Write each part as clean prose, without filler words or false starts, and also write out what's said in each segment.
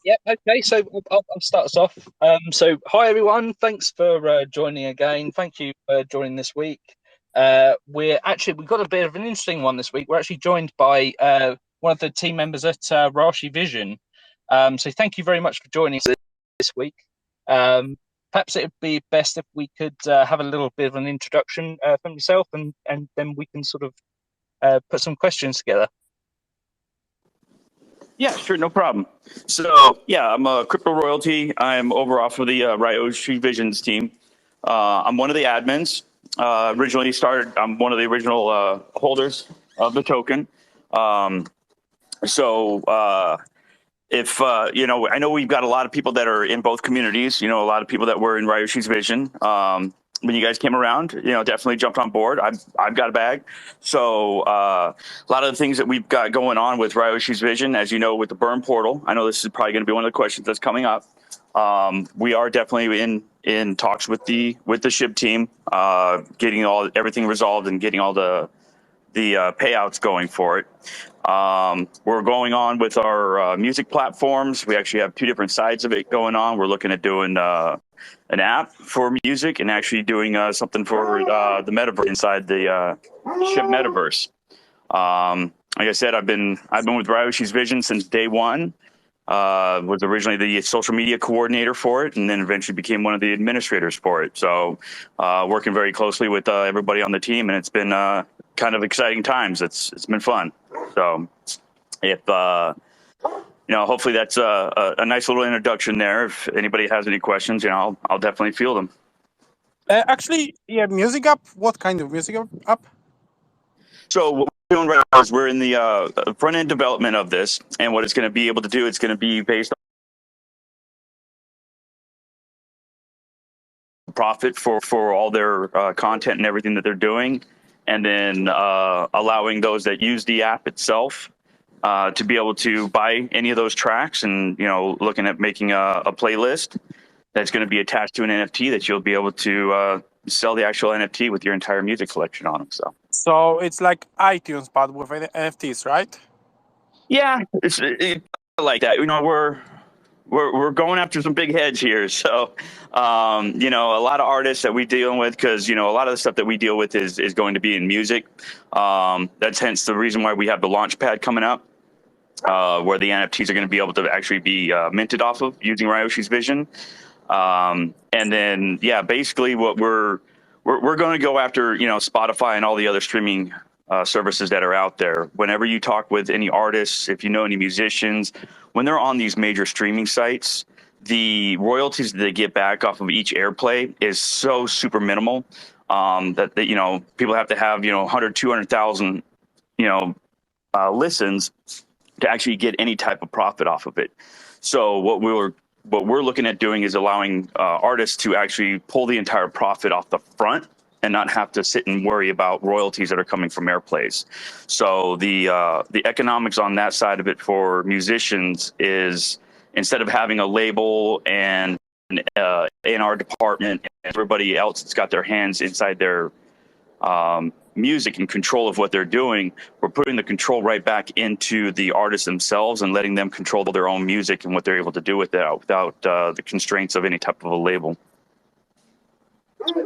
Yep. Okay. So I'll start us off. Hi everyone. Thanks for joining again. Thank you for joining this week. We've got a bit of an interesting one this week. We're actually joined by one of the team members at Ryoshi Vision. So thank you very much for joining us this week. Perhaps it would be best if we could have a little bit of an introduction from yourself, and then we can sort of put some questions together. Yeah, sure, no problem. So, yeah, I'm a crypto royalty. I'm over off of the Ryoshi Visions team. I'm one of the admins. Originally started, I'm one of the original holders of the token. If I know we've got a lot of people that are in both communities. A lot of people that were in Ryoshi's vision. When you guys came around, definitely jumped on board. I've got a bag. So a lot of the things that we've got going on with Ryoshi's vision, as you know, with the burn portal. I know this is probably going to be one of the questions that's coming up. We are definitely in talks with the SHIB team, getting everything resolved and getting all the payouts going for it. We're going on with our music platforms. We actually have two different sides of it going on. We're looking at doing an app for music and actually doing something for the metaverse inside the SHIB metaverse. Like I said, I've been with Ryoshi's vision since day one. Was originally the social media coordinator for it, and then eventually became one of the administrators for it. So, working very closely with everybody on the team, and it's been kind of exciting times. It's been fun. So, if hopefully that's a nice little introduction there. If anybody has any questions, I'll definitely field them. Actually, yeah, music app. What kind of music app? So what we're doing right now is we're in the front end development of this, and what it's going to be able to do, it's going to be based on profit for all their content and everything that they're doing, and then allowing those that use the app itself to be able to buy any of those tracks, and looking at making a playlist that's going to be attached to an NFT that you'll be able to sell the actual NFT with your entire music collection on them. So it's like iTunes, but with NFTs, right? Yeah, it's like that. We're going after some big heads here. So, a lot of artists that we deal with, because a lot of the stuff that we deal with is going to be in music. That's hence the reason why we have the launch pad coming up, where the NFTs are going to be able to actually be minted off of using Ryoshi's vision. And then, yeah, basically what we're going to go after, Spotify and all the other streaming services that are out there. Whenever you talk with any artists, if you know any musicians, when they're on these major streaming sites, the royalties that they get back off of each airplay is so super minimal that people have to have 100, 200,000 listens to actually get any type of profit off of it. So what we're looking at doing is allowing artists to actually pull the entire profit off the front and not have to sit and worry about royalties that are coming from airplays. So the economics on that side of it for musicians is, instead of having a label and in our department and everybody else that's got their hands inside their music and control of what they're doing, we're putting the control right back into the artists themselves and letting them control their own music and what they're able to do with that without the constraints of any type of a label.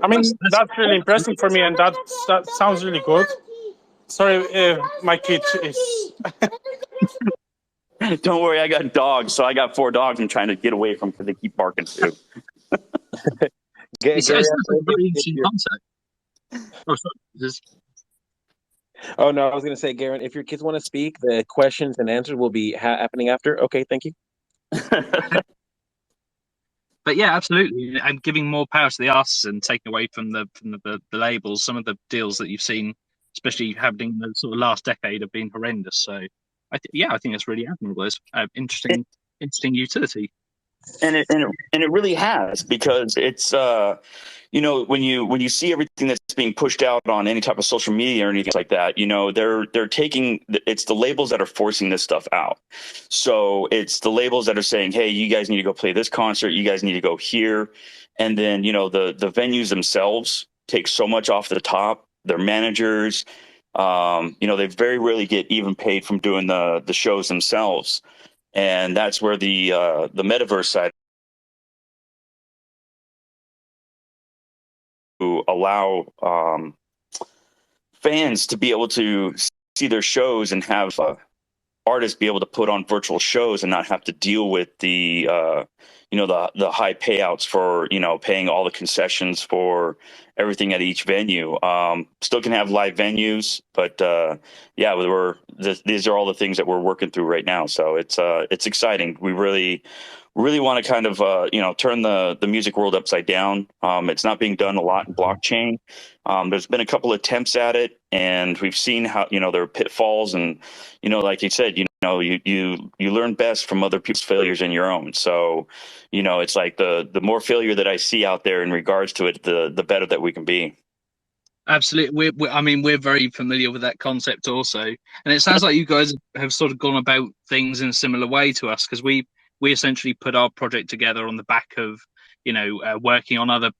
I mean, that's really impressive for me, and that sounds really good. Sorry, my kid is... Don't worry, I got dogs. So I got 4 dogs I'm trying to get away from because they keep barking too. It's a very interesting concept. Oh, no, I was going to say, Garen, if your kids want to speak, the questions and answers will be happening after. Okay, thank you. But yeah, absolutely, and giving more power to the artists and taking away from the labels. Some of the deals that you've seen, especially happening in the sort of last decade, have been horrendous. So, I think that's really admirable. It's interesting utility. And it really has, because it's when you see everything that's being pushed out on any type of social media or anything like that, they're taking, it's the labels that are forcing this stuff out. So it's the labels that are saying, hey, you guys need to go play this concert, you guys need to go here, and then the venues themselves take so much off the top. Their managers, they very rarely get even paid from doing the shows themselves. and that's where the metaverse side to allow fans to be able to see their shows and have artists be able to put on virtual shows and not have to deal with the the high payouts for paying all the concessions for everything at each venue. Still can have live venues, but yeah, these are all the things that we're working through right now. So it's exciting. We really want to kind of turn the music world upside down. It's not being done a lot in blockchain. There's been a couple attempts at it, and we've seen how there are pitfalls, and like you said, you learn best from other people's failures and your own. So it's like the more failure that I see out there in regards to it, the better that we can be. Absolutely. I mean, we're very familiar with that concept also, and it sounds like you guys have sort of gone about things in a similar way to us, because we essentially put our project together on the back of working on other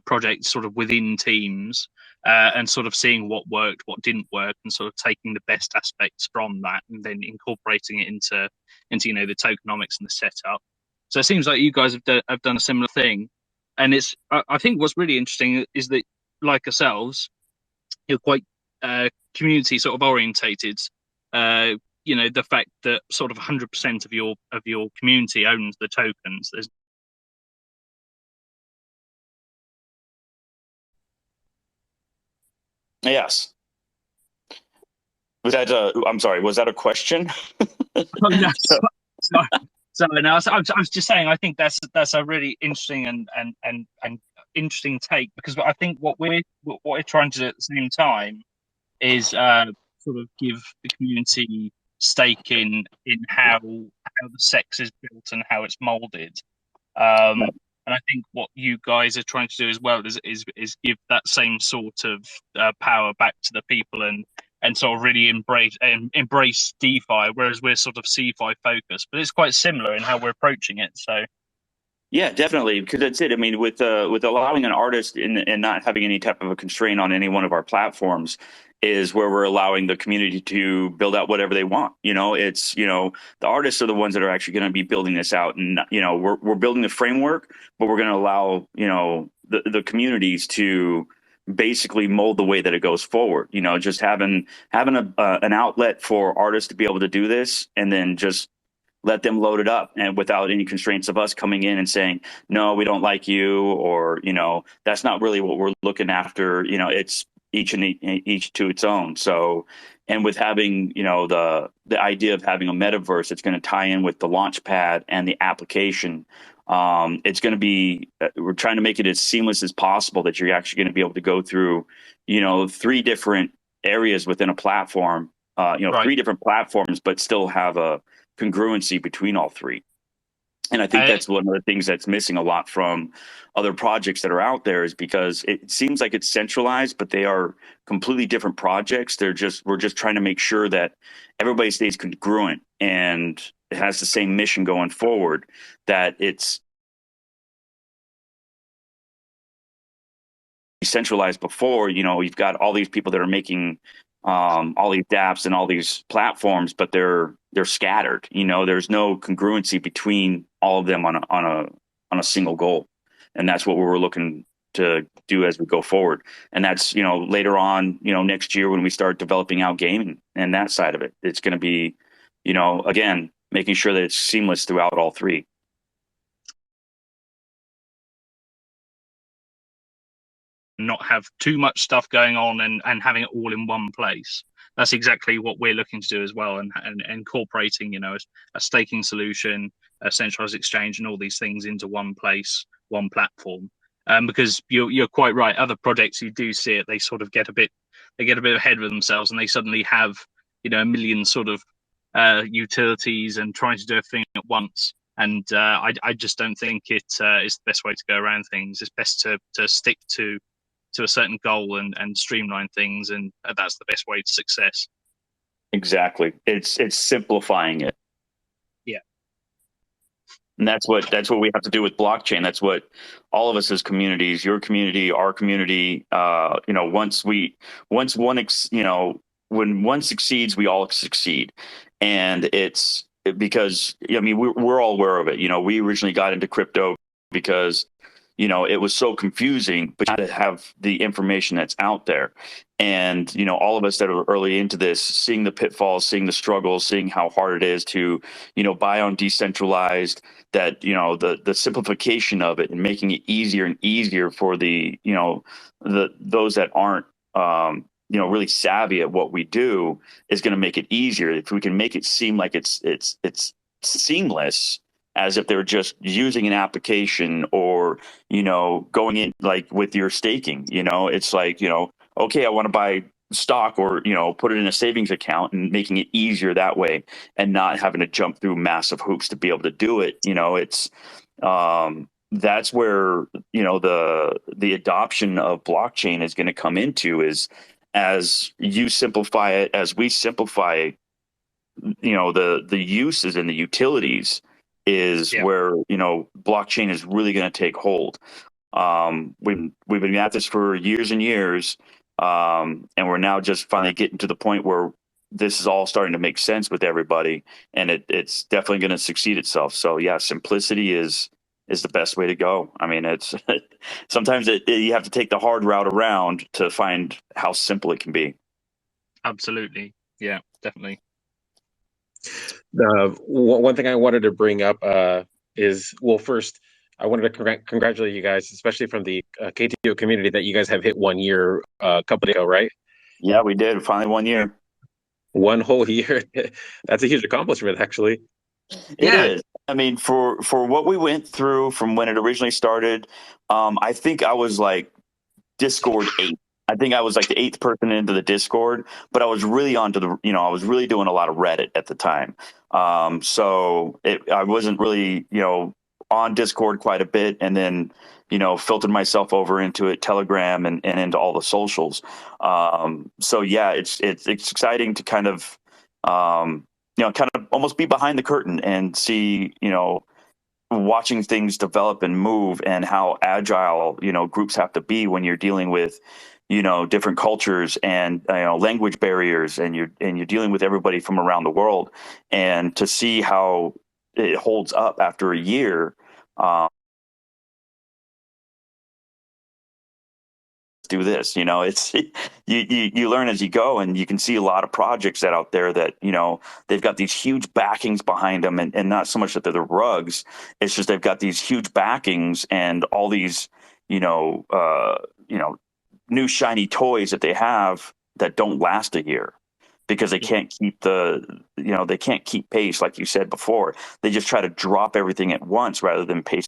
projects sort of within teams, and sort of seeing what worked, what didn't work, and sort of taking the best aspects from that and then incorporating it into the tokenomics and the setup. So it seems like you guys have done a similar thing, and I think what's really interesting is that, like ourselves, you're quite community sort of orientated. The fact that sort of 100% of your community owns the tokens. There's Yes. Was that I'm sorry, was that a question? oh, no, sorry, no, I was just saying, I think that's a really interesting and interesting take, because I think what we're trying to do at the same time is sort of give the community stake in how the sex is built and how it's molded. And I think what you guys are trying to do as well is give that same sort of power back to the people, and sort of really embrace DeFi, whereas we're sort of CeFi focused, but it's quite similar in how we're approaching it. So Yeah, definitely, because that's it. I mean, with allowing an artist and not having any type of a constraint on any one of our platforms is where we're allowing the community to build out whatever they want. It's the artists are the ones that are actually going to be building this out, and we're building the framework, but we're going to allow the communities to basically mold the way that it goes forward. Just having an outlet for artists to be able to do this, and then just let them load it up, and without any constraints of us coming in and saying, no, we don't like you, or that's not really what we're looking after. It's each to its own. So, and with having the idea of having a metaverse, it's going to tie in with the launch pad and the application. It's going to be we're trying to make it as seamless as possible, that you're actually going to be able to go through 3 different areas within a platform, right. 3 different platforms, but still have a congruency between all 3. And I think that's one of the things that's missing a lot from other projects that are out there, is because it seems like it's centralized, but they are completely different projects. We're just trying to make sure that everybody stays congruent and it has the same mission going forward, that it's centralized before. You've got all these people that are making all these dApps and all these platforms, but they're scattered. There's no congruency between all of them on a single goal, and that's what we're looking to do as we go forward. And that's later on, next year when we start developing out gaming and that side of it, it's going to be again making sure that it's seamless throughout all 3. Not have too much stuff going on, and having it all in one place. That's exactly what we're looking to do as well, and incorporating a staking solution, a centralized exchange, and all these things into one place, one platform. Because you're quite right, other projects, you do see it, they sort of get a bit ahead of themselves, and they suddenly have a million sort of utilities and trying to do everything at once. And I just don't think it is the best way to go around things. It's best to stick to a certain goal and streamline things, and that's the best way to success. Exactly. It's simplifying it. Yeah. And that's what we have to do with blockchain. That's what all of us as communities, your community, our community, when one succeeds, we all succeed. And because I mean we're all aware of it. We originally got into crypto because it was so confusing, but you had to have the information that's out there. And all of us that are early into this, seeing the pitfalls, seeing the struggles, seeing how hard it is to buy on decentralized, that the simplification of it and making it easier and easier for the those that aren't really savvy at what we do, is going to make it easier. If we can make it seem like it's seamless, as if they're just using an application, or going in like with your staking. It's like, okay, I want to buy stock, or put it in a savings account, and making it easier that way, and not having to jump through massive hoops to be able to do it. It's that's where the adoption of blockchain is going to come into, is as you simplify it, as we simplify the uses and the utilities, is where blockchain is really going to take hold. We've been at this for years and years, and we're now just finally getting to the point where this is all starting to make sense with everybody, and it's definitely going to succeed itself. So yeah, simplicity is the best way to go. I mean, it's sometimes you have to take the hard route around to find how simple it can be. Absolutely, yeah, definitely. One thing I wanted to bring up is, well, first, I wanted to congratulate you guys, especially from the KTO community, that you guys have hit 1 year a couple days ago, right? Yeah, we did. Finally 1 year. 1 whole year. That's a huge accomplishment, actually. It is. I mean, for what we went through from when it originally started, I think I was like Discord 8. I think I was like the 8th person into the Discord, but I was really onto I was really doing a lot of Reddit at the time. So I wasn't really, on Discord quite a bit, and then, filtered myself over into it, Telegram, and into all the socials. So yeah, it's exciting to kind of, kind of almost be behind the curtain and see, watching things develop and move, and how agile, groups have to be when you're dealing with, different cultures and language barriers, and you're dealing with everybody from around the world, and to see how it holds up after a year. Do this, it's you learn as you go, and you can see a lot of projects that out there that they've got these huge backings behind them, and not so much that they're the rugs, it's just they've got these huge backings and all these new shiny toys that they have that don't last a year, because they can't keep they can't keep pace, like you said before. They just try to drop everything at once rather than pace.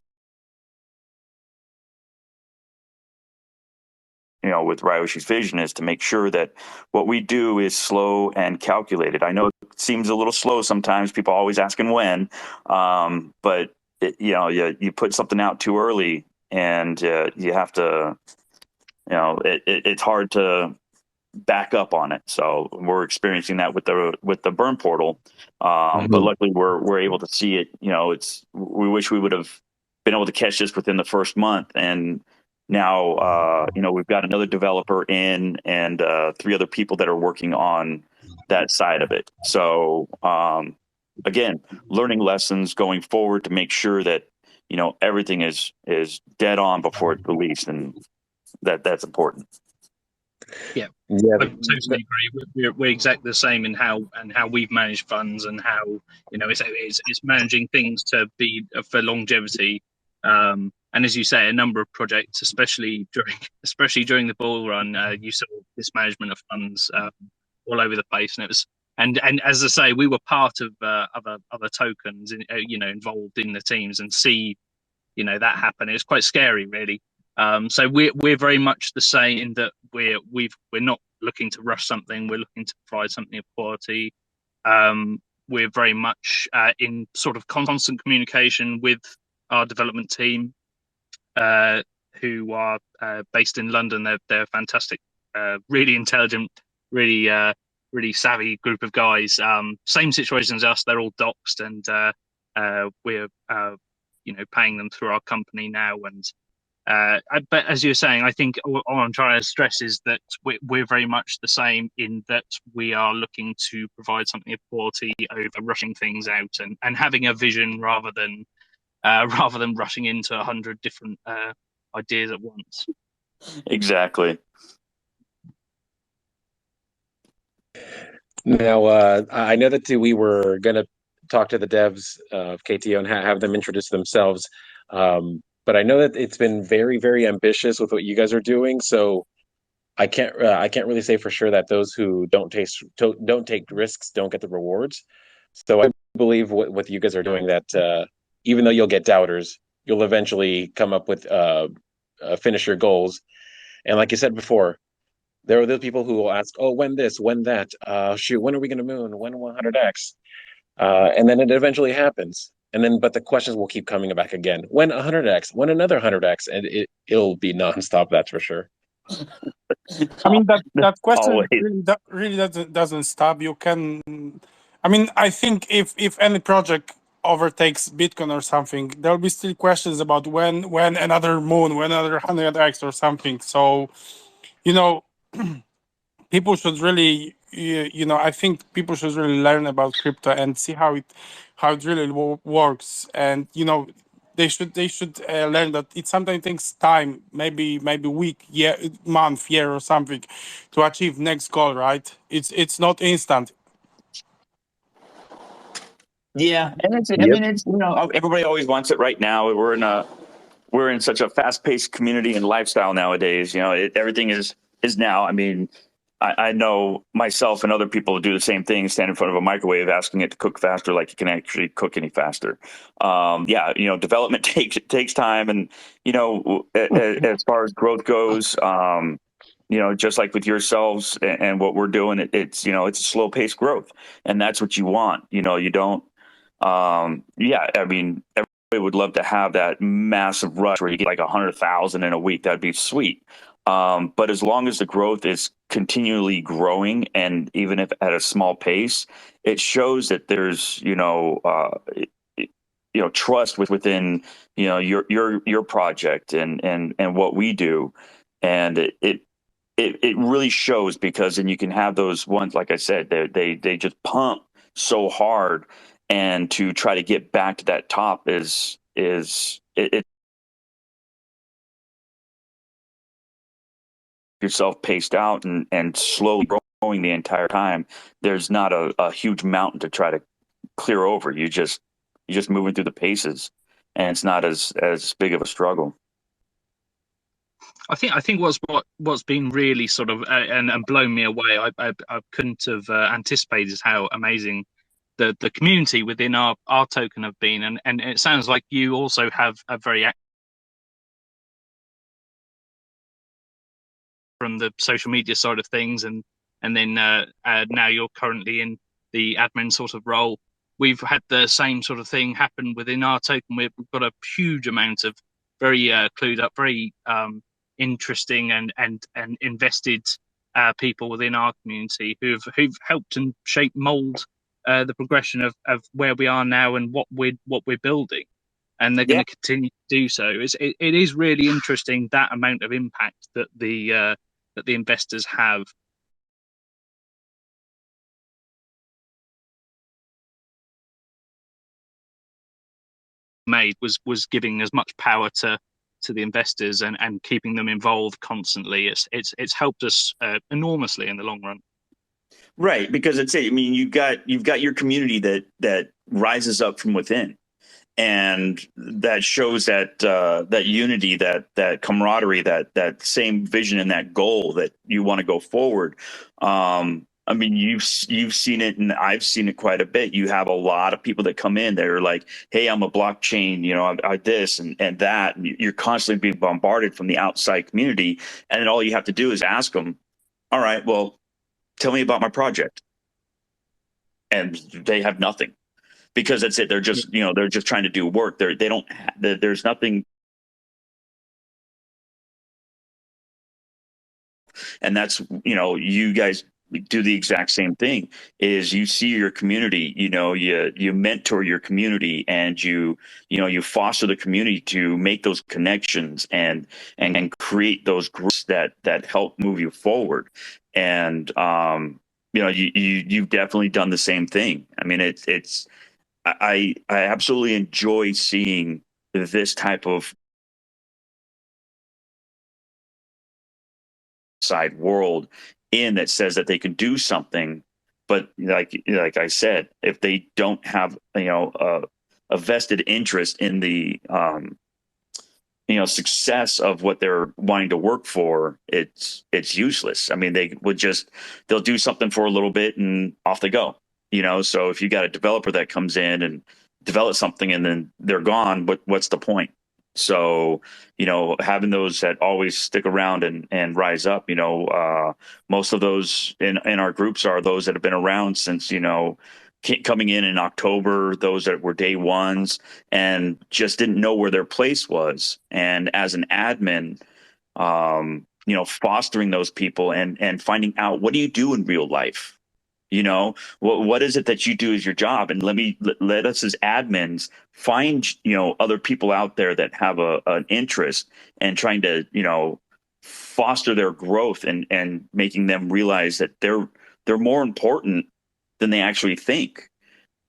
With Ryoshi's vision, is to make sure that what we do is slow and calculated. I know it seems a little slow sometimes. People are always asking when, but you put something out too early, and you have to, it's hard to back up on it. So we're experiencing that with the burn portal, but luckily we're able to see it. We wish we would have been able to catch this within the first month, and now, we've got another developer in, and 3 other people that are working on that side of it. So, again, learning lessons going forward to make sure that, everything is dead on before it's released, and that's important. Yeah, I totally agree. We're exactly the same in how we've managed funds, and how it's managing things to be for longevity. And as you say, a number of projects, especially during the bull run, you saw this management of funds all over the place, and it was and as I say, we were part of other tokens, involved in the teams, and see that happen. It was quite scary, really. So we're very much the same in that we're not looking to rush something. We're looking to provide something of quality. We're very much in sort of constant communication with our development team, who are based in London. They're fantastic, really intelligent, really savvy group of guys. Same situation as us. They're all doxed, and we're paying them through our company now, and But as you're saying, I think all I'm trying to stress is that we're very much the same in that we are looking to provide something of quality over rushing things out and having a vision rather than rushing into 100 different ideas at once. Exactly. Now, I know that we were going to talk to the devs of KTO and have them introduce themselves. But I know that it's been very, very ambitious with what you guys are doing. So I can't really say for sure that those who don't take risks don't get the rewards. So I believe what you guys are doing, that even though you'll get doubters, you'll eventually come up with finish your goals. And like you said before, there are those people who will ask, "Oh, when this, when that? Shoot, when are we going to moon? When 100x?" And then it eventually happens. And then, but the questions will keep coming back again. When 100x? When another 100x? And it'll be nonstop. That's for sure. I mean, that question Always. really doesn't stop. You can, I mean, I think if any project overtakes Bitcoin or something, there'll be still questions about when another moon, when another 100x or something. So, you know, people should really, I think people should really learn about crypto and see how it really works. And they should learn that it sometimes takes time, maybe week, year, month, year, or something, to achieve next goal. Right? It's not instant. Yeah, and I Yep. mean, it's everybody always wants it right now. We're in such a fast-paced community and lifestyle nowadays. Everything is now. I mean, I know myself and other people do the same thing, stand in front of a microwave asking it to cook faster, like it can actually cook any faster. Development takes time, and as far as growth goes, just like with yourselves and what we're doing, it's a slow-paced growth, and that's what you want. You don't. I mean, everybody would love to have that massive rush where you get like 100,000 in a week. That'd be sweet. But as long as the growth is continually growing, and even if at a small pace, it shows that there's trust within your project and what we do, and it really shows, because then you can have those ones, like I said, they just pump so hard, and to try to get back to that top is yourself paced out and slowly growing the entire time. There's not a huge mountain to try to clear over. You're just moving through the paces, and it's not as big of a struggle. I think what's been really sort of and blown me away. I couldn't have anticipated how amazing the community within our token have been, and it sounds like you also have a very active from the social media side of things, and then now you're currently in the admin sort of role. We've had the same sort of thing happen within our token. We've got a huge amount of very clued up, very interesting and invested people within our community who've helped and shaped mold the progression of where we are now and what we're building, and they're going to continue to do so. It is really interesting, that amount of impact that the investors have. Made was giving as much power to the investors and keeping them involved constantly. It's helped us enormously in the long run. Right, because I mean, you've got your community that rises up from within, and that shows that unity, that camaraderie, that same vision and that goal that you want to go forward. I mean, you've seen it, and I've seen it quite a bit. You have a lot of people that come in that are like, "Hey, I'm a blockchain, I this and that." And you're constantly being bombarded from the outside community, and then all you have to do is ask them, "All right, well, tell me about my project," and they have nothing, because that's it. They're just they're just trying to do work. There's nothing. And that's you guys do the exact same thing. Is you see your community, you mentor your community, and you foster the community to make those connections and create those groups that help move you forward. And you've definitely done the same thing. I mean, I absolutely enjoy seeing this type of side world that says that they can do something, but like I said, if they don't have a vested interest in the success of what they're wanting to work for, it's useless. I mean, they'll do something for a little bit and off they go. So if you got a developer that comes in and develops something and then they're gone, what's the point? So, having those that always stick around and rise up, most of those in our groups are those that have been around since, coming in October, those that were day ones and just didn't know where their place was. And as an admin, fostering those people and finding out, what do you do in real life? What is it that you do as your job? And let us as admins find, other people out there that have an interest and trying to, foster their growth and making them realize that they're more important than they actually think.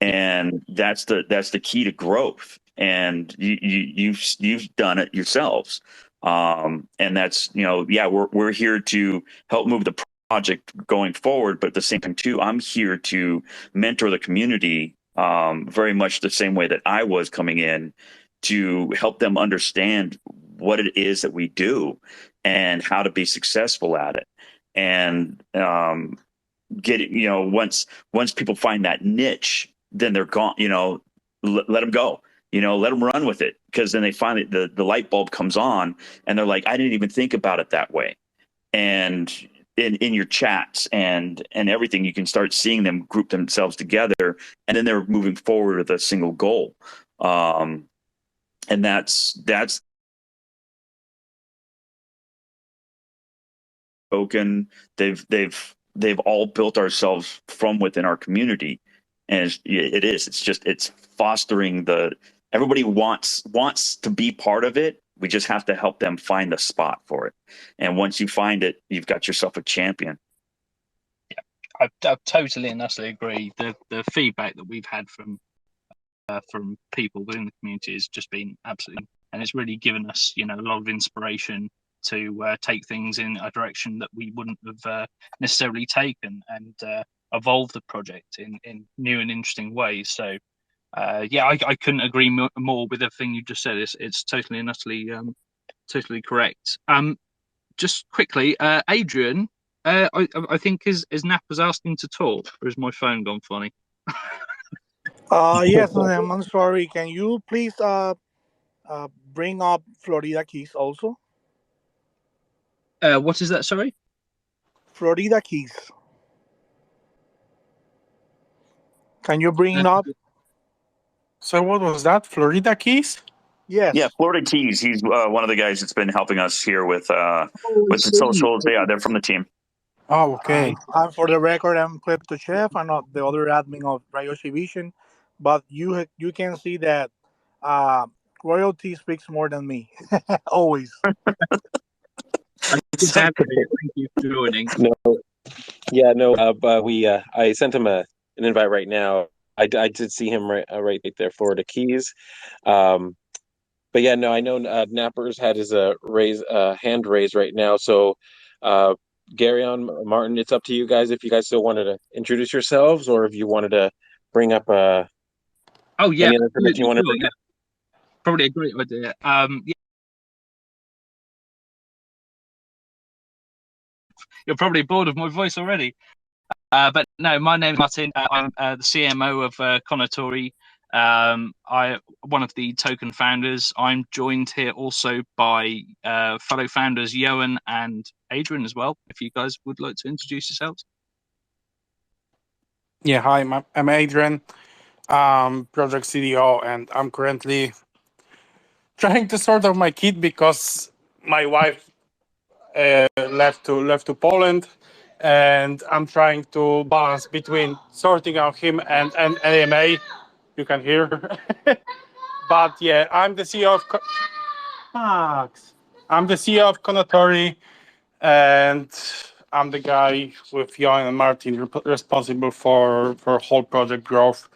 And that's the key to growth. And you've done it yourselves. And that's, we're here to help move the project going forward, but at the same time too, I'm here to mentor the community very much the same way that I was coming in, to help them understand what it is that we do and how to be successful at it. And get it, once people find that niche, then they're gone. Let them go. Let them run with it, because then they find it, the light bulb comes on and they're like, I didn't even think about it that way. And in your chats and everything, you can start seeing them group themselves together, and then they're moving forward with a single goal. And that's token. They've all built ourselves from within our community, and it's fostering everybody wants to be part of it. We just have to help them find the spot for it. And once you find it, you've got yourself a champion. Yeah, I totally and utterly agree. The feedback that we've had from people within the community has just been absolutely, and it's really given us, a lot of inspiration to take things in a direction that we wouldn't have necessarily taken, and evolve the project in new and interesting ways. So I couldn't agree more with everything you just said. It's totally and utterly totally correct. Just quickly, Adrian, I think is Nap was asking to talk, or is my phone gone funny? Yes, I'm sorry. Can you please bring up Florida Keys also? What is that? Sorry. Florida Keys. Can you bring it up? So what was that? Florida Keys? Yes. Yeah, Florida Keys. He's one of the guys that's been helping us here with the socials. Yeah, they're from the team. Oh, okay. For the record, I'm Crypto Chef. I'm not the other admin of Ryoshi Vision, but you can see that royalty speaks more than me. Always. Thank you for joining. But I sent him an invite right now. I did see him right there, Florida Keys. But yeah, no, I know Nappers had his hand raised right now. So Gary on Martin, it's up to you guys if you guys still wanted to introduce yourselves, or if you wanted to bring up any other information you want to bring up. Probably a great idea. You're probably bored of my voice already. But no, my name's Martin. I'm the CMO of Kounotori. I'm one of the token founders. I'm joined here also by fellow founders Johan and Adrian as well. If you guys would like to introduce yourselves. Yeah, hi, I'm Adrian, project CDO, and I'm currently trying to sort out my kit because my wife left to Poland, and I'm trying to balance between sorting out him and AMA. You can hear. But yeah, I'm the CEO of Max. I'm the CEO of Kounotori, and I'm the guy with Jan and Martin responsible for whole project growth.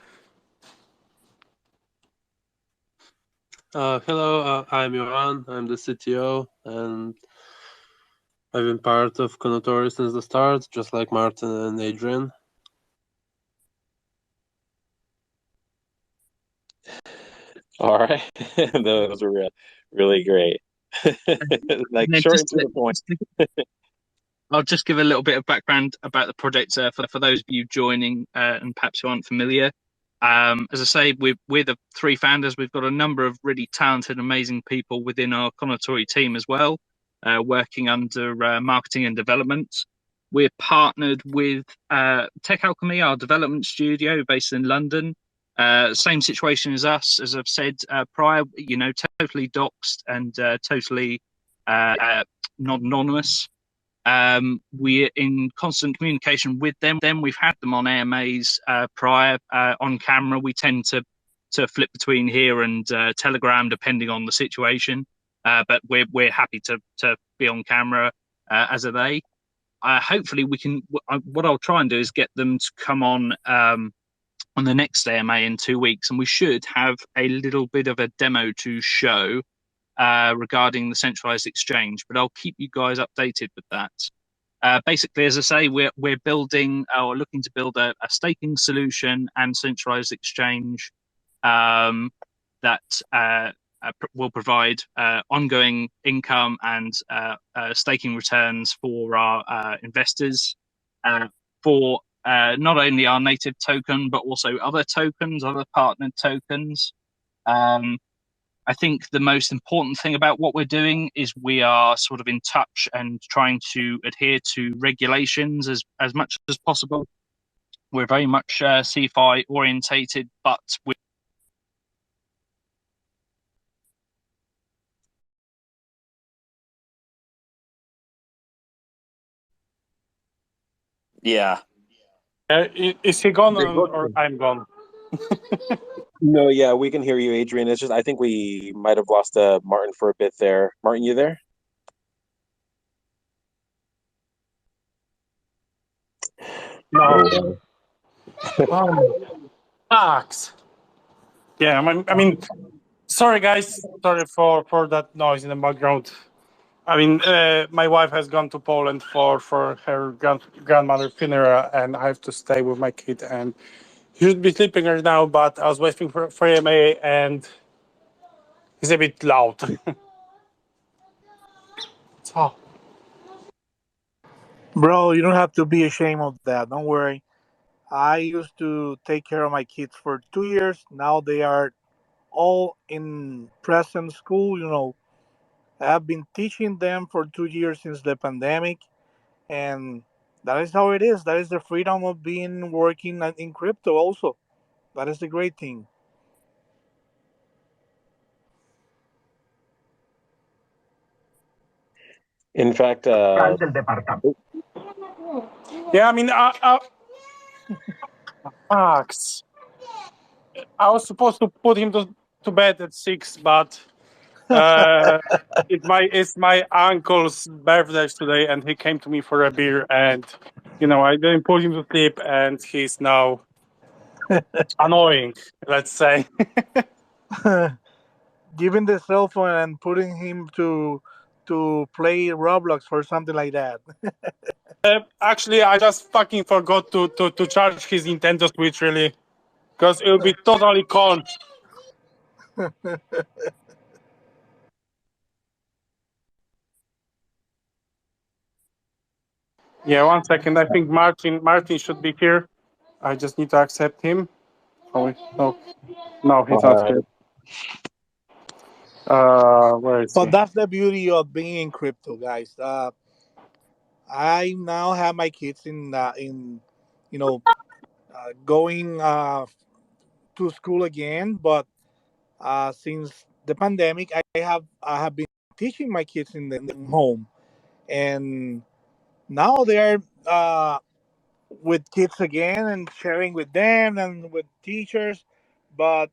Hello, I'm Johan. I'm the CTO, and I've been part of Kounotori since the start, just like Martin and Adrian. All right, those were really great. Like short and to the point. I'll just give a little bit of background about the project for those of you joining and perhaps who aren't familiar. As I say, we're the three founders. We've got a number of really talented, amazing people within our Kounotori team as well, working under marketing and development. We're partnered with Tech Alchemy, our development studio based in London. Same situation as us, as I've said prior, totally doxed and totally non-anonymous. We're in constant communication with them. We've had them on AMAs prior on camera. We tend to flip between here and Telegram depending on the situation, but we're happy to be on camera as are they. Hopefully, we can. What I'll try and do is get them to come on the next AMA in 2 weeks, and we should have a little bit of a demo to show regarding the centralized exchange, but I'll keep you guys updated with that. Basically, as I say, we're building or looking to build a staking solution and centralized exchange that will provide ongoing income and staking returns for our investors for not only our native token, but also other tokens, other partnered tokens. I think the most important thing about what we're doing is we are sort of in touch and trying to adhere to regulations as much as possible. We're very much CFI orientated, but we're Yeah. Is he gone or I'm gone? No, yeah, we can hear you, Adrian. It's just I think we might have lost Martin for a bit there. Martin, you there? No. Max. Yeah, I mean, sorry guys, sorry for that noise in the background. I mean, my wife has gone to Poland for her grandmother's funeral, and I have to stay with my kid. And he should be sleeping right now, but I was waiting for AMA, and he's a bit loud. So. Bro, you don't have to be ashamed of that. Don't worry. I used to take care of my kids for 2 years. Now they are all in present school. I have been teaching them for 2 years since the pandemic, and that is how it is. That is the freedom of being working in crypto. Also, that is the great thing. In fact, Yeah, I mean, Max. I was supposed to put him to bed at 6, but it's my uncle's birthday today, and he came to me for a beer, and I didn't put him to sleep, and he's now annoying, let's say. Giving the cell phone and putting him to play Roblox or something like that. Actually, I just fucking forgot to charge his Nintendo Switch, really, because it'll be totally cold. Yeah, 1 second. I think Martin should be here. I just need to accept him. Oh, no, he's not here. Where is But he? that's the beauty of being in crypto, guys. I now have my kids going to school again, but since the pandemic, I have been teaching my kids in the home, and Now they're with kids again and sharing with them and with teachers. But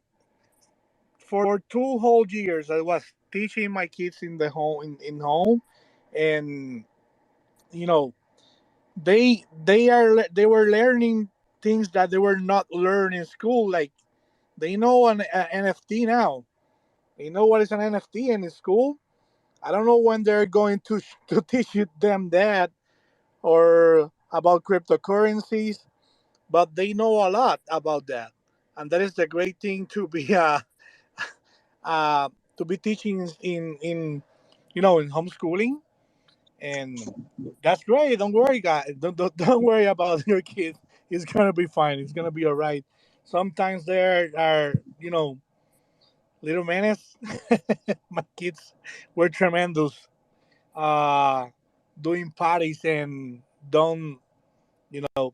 for 2 whole years, I was teaching my kids in the home in home, and you know they were learning things that they were not learning in school. Like they know an NFT now. They know what is an NFT in school. I don't know when they're going to to teach them that or about cryptocurrencies, but they know a lot about that, and that is the great thing uh, to be teaching in in homeschooling, and that's great. Don't worry, guys. Don't worry about your kid. It's gonna be fine. It's gonna be all right. Sometimes there are little menace. My kids were tremendous, uh, doing parties and don't you know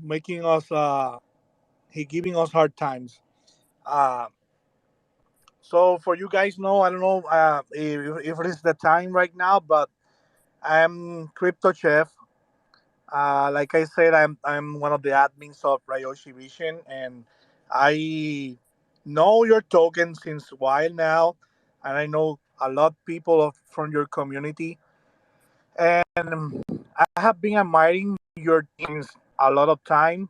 making us he giving us hard times. Uh, so for you guys know, I don't know if it is the time right now, but I'm Crypto Chef. Like I said, I'm one of the admins of Ryoshi Vision, and I know your token since a while now, and I know a lot of people from your community, and I have been admiring your teams a lot of time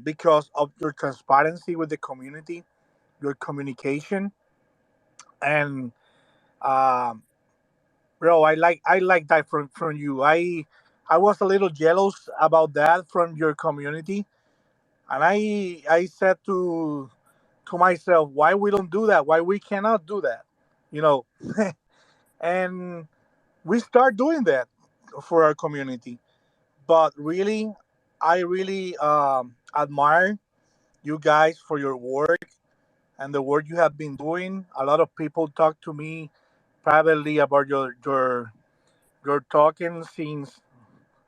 because of your transparency with the community, your communication, and um, bro, I like that from you. I was a little jealous about that from your community, and I said to myself, why we don't do that? Why we cannot do that? You know, and we start doing that for our community. But really, I really admire you guys for your work and the work you have been doing. A lot of people talk to me privately about your talking since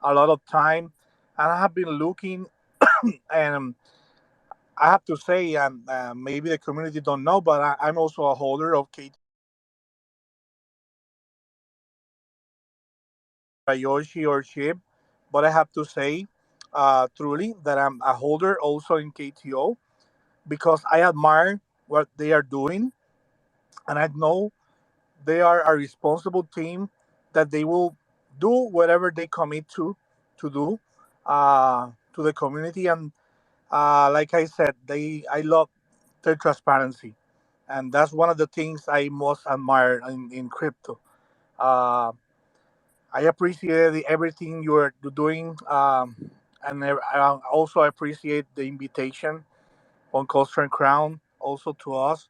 a lot of time, and I have been looking, and I have to say, maybe the community don't know, but I'm also a holder of Ryoshi or Shib. But I have to say, truly, that I'm a holder also in KTO because I admire what they are doing, and I know they are a responsible team that they will do whatever they commit to do to the community. And like I said, I love their transparency, and that's one of the things I most admire in crypto. Uh, I appreciate everything you're doing, and I also appreciate the invitation on Culture and Crown, also to us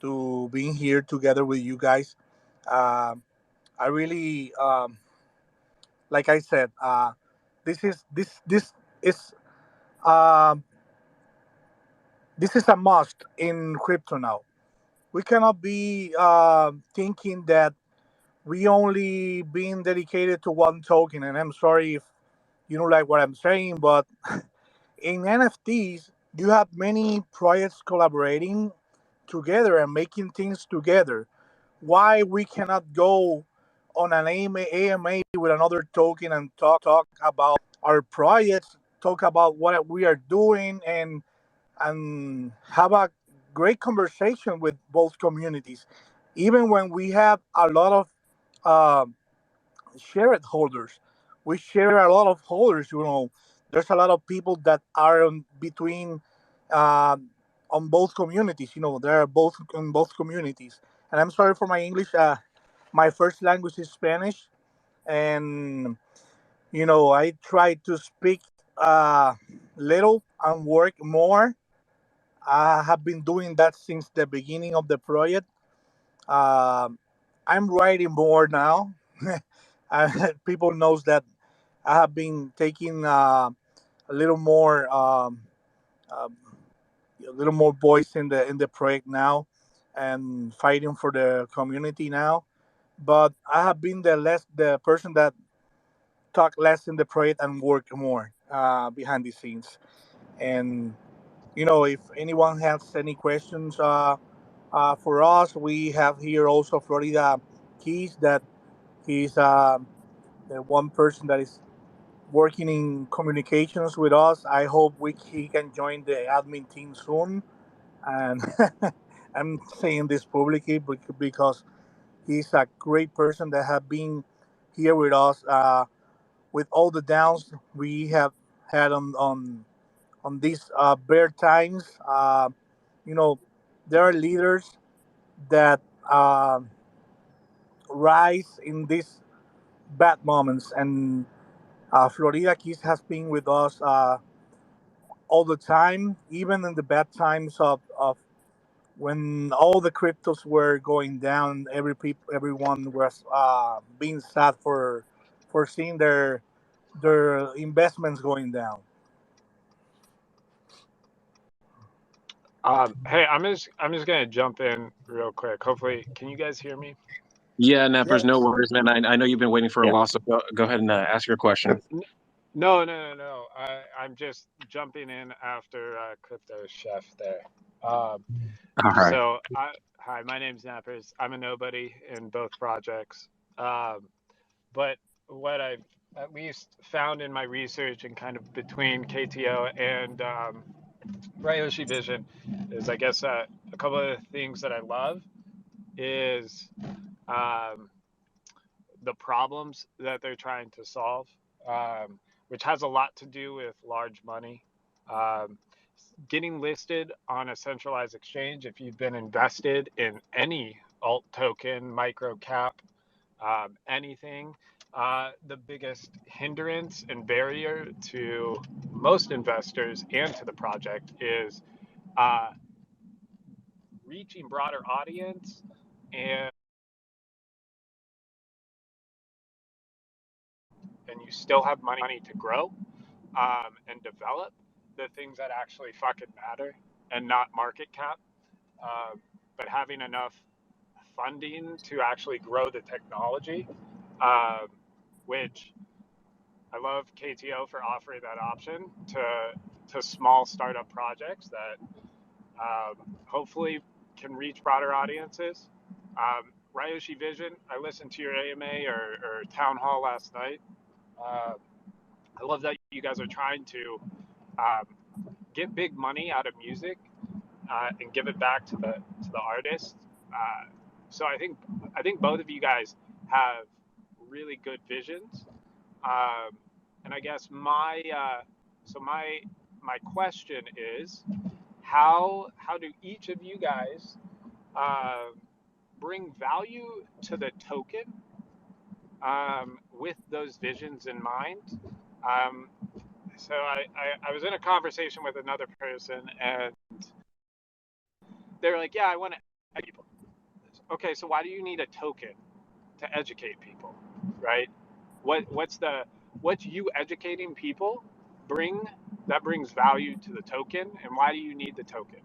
to being here together with you guys. Um I really, like I said, is um, this is a must in crypto now. We cannot be thinking that we only being dedicated to one token. And I'm sorry if you don't like what I'm saying, but in NFTs, you have many projects collaborating together and making things together. Why we cannot go on an AMA with another token and talk about our projects, talk about what we are doing, and have a great conversation with both communities, even when we have a lot of uh, shared holders. We share a lot of holders. There's a lot of people that are between uh, on both communities. There are both in both communities. And I'm sorry for my English. My first language is Spanish, and I try to speak uh, little and work more. I have been doing that since the beginning of the project. Um I'm writing more now. People knows that I have been taking a little more um, a little more voice in the project now, and fighting for the community now. But I have been the person that talk less in the project and work more behind the scenes. And if anyone has any questions for us, we have here also Florida Keys that he's the one person that is working in communications with us. I hope he can join the admin team soon. And I'm saying this publicly because he's a great person that have been here with us with all the downs we have had on these bad times. You know, there are leaders that rise in these bad moments, and Florida Keys has been with us all the time, even in the bad times of when all the cryptos were going down. Everyone was being sad for seeing their investments going down. Hey, I'm just gonna jump in real quick. Hopefully, can you guys hear me? Yeah, Nappers, no Yes. worries, man. I know you've been waiting for a Yeah. while, so go ahead and ask your question. No. I'm just jumping in after Crypto Chef there. Um, All right. Hi, my name's Nappers. I'm a nobody in both projects. But what I've at least found in my research and kind of between KTO and Ryoshi Vision is, I guess, a couple of the things that I love is um, the problems that they're trying to solve, which has a lot to do with large money. Um, Getting listed on a centralized exchange, if you've been invested in any alt token, micro cap, anything, the biggest hindrance and barrier to most investors and to the project is uh, reaching broader audience and you still have money to grow and develop the things that actually fucking matter and not market cap, but having enough funding to actually grow the technology, which I love KTO for offering that option to small startup projects that hopefully can reach broader audiences. Ryoshi Vision, I listened to your AMA or town hall last night. I love that you guys are trying to get big money out of music and give it back to the artist. So I think both of you guys have really good visions. And I guess my question is, how do each of you guys bring value to the token with those visions in mind? So I was in a conversation with another person, and they were like, "Yeah, I want to educate people." Okay, so why do you need a token to educate people, right? What's you educating people brings value to the token, and why do you need the token?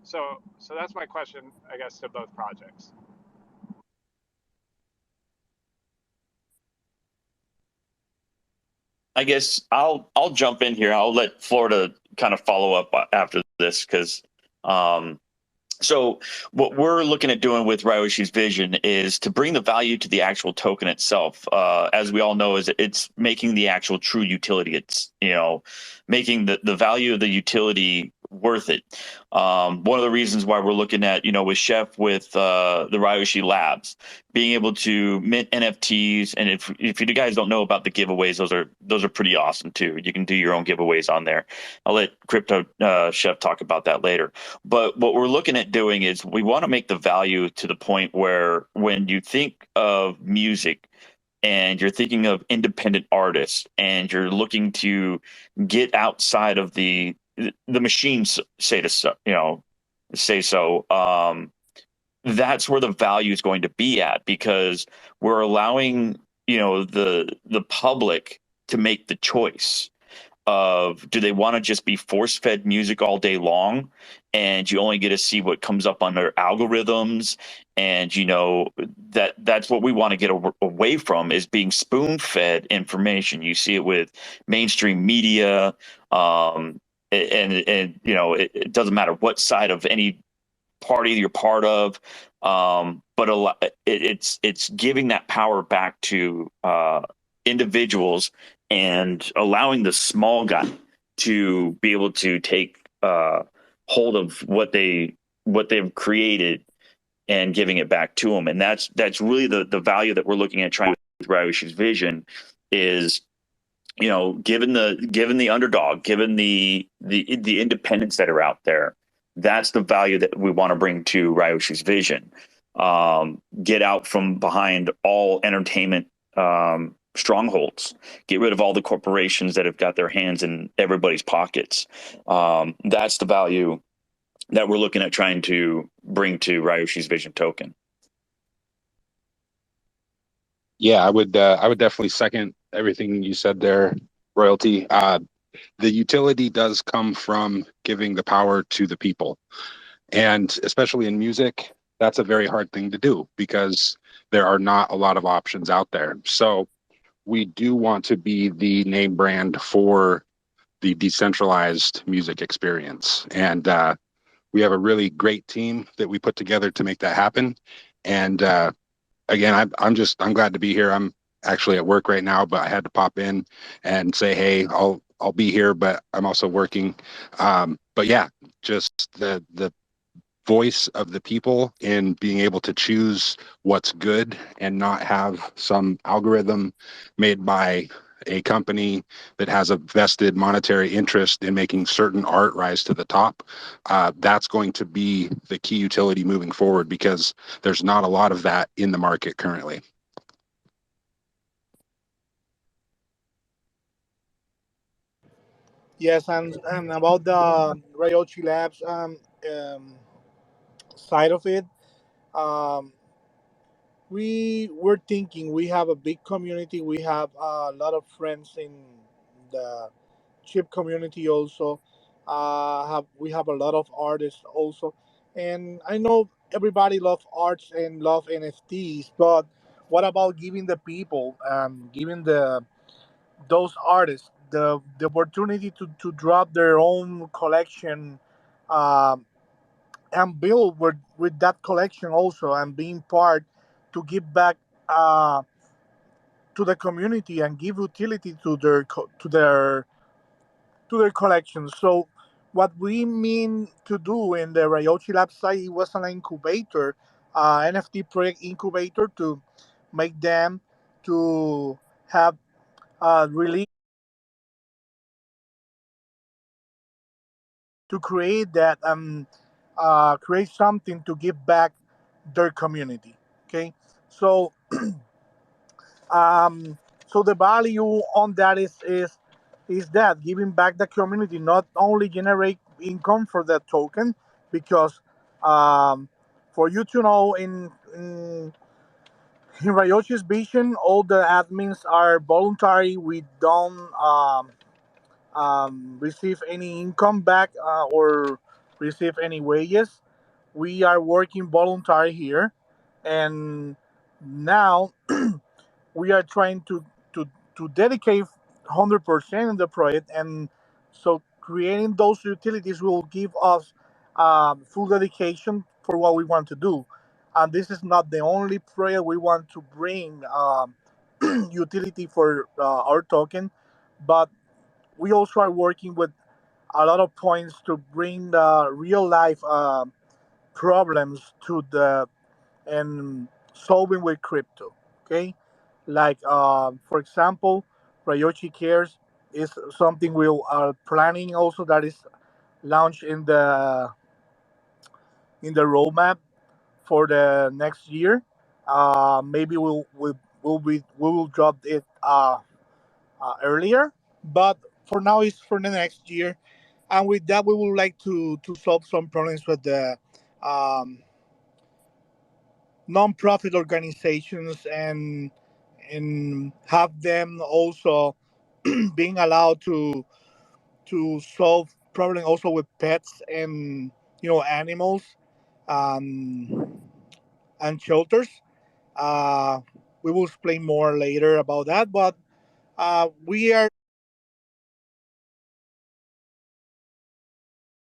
So that's my question, I guess, to both projects. I guess I'll jump in here. I'll let Florida kind of follow up after this because so what we're looking at doing with Ryoshi's vision is to bring the value to the actual token itself. As we all know, is it's making the actual true utility. It's making the value of the utility worth it. One of the reasons why we're looking at with Chef with the Ryoshi Labs being able to mint NFTs, and if you guys don't know about the giveaways, those are pretty awesome too. You can do your own giveaways on there. I'll let Crypto Chef talk about that later. But what we're looking at doing is we want to make the value to the point where when you think of music and you're thinking of independent artists and you're looking to get outside of the machines say so, that's where the value is going to be at, because we're allowing the public to make the choice of, do they want to just be force-fed music all day long and you only get to see what comes up on their algorithms, and that's what we want to get away from, is being spoon-fed information. You see it with mainstream media, and it doesn't matter what side of any party you're part of, but it's giving that power back to individuals and allowing the small guy to be able to take hold of what they've created and giving it back to them. And that's really the value that we're looking at trying with Ryoshi's vision is, you know, given the underdog, given the independents that are out there, that's the value that we want to bring to Ryoshi's vision. Get out from behind all entertainment strongholds. Get rid of all the corporations that have got their hands in everybody's pockets. That's the value that we're looking at trying to bring to Ryoshi's Vision token. Yeah, I would definitely second everything you said there, Royalty. The utility does come from giving the power to the people. And especially in music, that's a very hard thing to do because there are not a lot of options out there. So we do want to be the name brand for the decentralized music experience. And we have a really great team that we put together to make that happen. And again, I'm glad to be here. I'm actually at work right now, but I had to pop in and say, hey, I'll be here, but I'm also working. But yeah, just the voice of the people in being able to choose what's good and not have some algorithm made by a company that has a vested monetary interest in making certain art rise to the top. That's going to be the key utility moving forward because there's not a lot of that in the market currently. Yes, and about the Ryoshi Labs side of it, um, we were thinking we have a big community. We have a lot of friends in the chip community also. Have we have a lot of artists also, and I know everybody love arts and love NFTs, but what about giving the people, giving those artists the opportunity to drop their own collection, um, and build with that collection also, and being part to give back uh, to the community and give utility to their collections. So what we mean to do in the Ryochi Lab site, it was an incubator, NFT project incubator to make them to have release, to create that, create something to give back their community. Okay, so um, so the value on that is that giving back the community, not only generate income for that token, because um, for you to know, in Ryoshi's vision, all the admins are voluntary. We don't receive any income back, or receive any wages. We are working voluntary here, and now we are trying to to dedicate 100% in the project, and so creating those utilities will give us full dedication for what we want to do. And this is not the only project we want to bring utility for our token, but we also are working with a lot of points to bring the real life problems to the and solving with crypto. Okay, like for example, Ryochi Cares is something we are planning also, that is launched in the roadmap for the next year. Maybe we will drop it earlier, but for now it's for the next year. And with that, we would like to solve some problems with the um, non-profit organizations, and have them also being allowed to solve problem also with pets and animals, um, and shelters. Uh, we will explain more later about that, but we are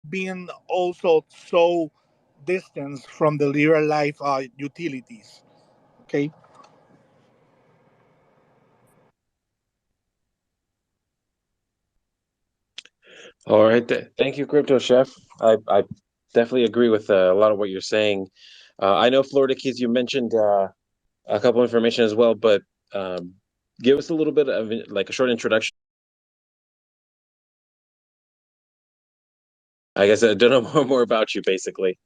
being also so distance from the real life utilities. Okay. All right. Thank you, Crypto Chef. I definitely agree with a lot of what you're saying. I know Florida Keys, you mentioned a couple information as well, but um, give us a little bit of like a short introduction. I guess I don't know more about you, basically.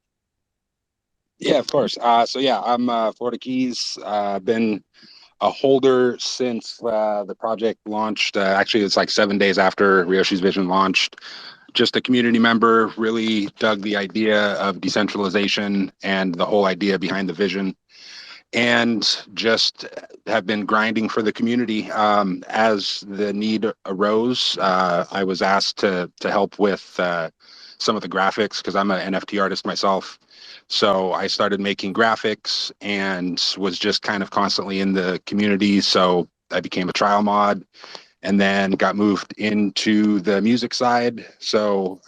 Yeah, of course. So yeah, I'm Florida Keys. Been a holder since the project launched. Actually, it's like 7 days after Ryoshi's Vision launched. Just a community member, really dug the idea of decentralization and the whole idea behind the vision, and just have been grinding for the community. As the need arose, I was asked to help with some of the graphics because I'm an NFT artist myself. So I started making graphics and was just kind of constantly in the community. So I became a trial mod and then got moved into the music side. So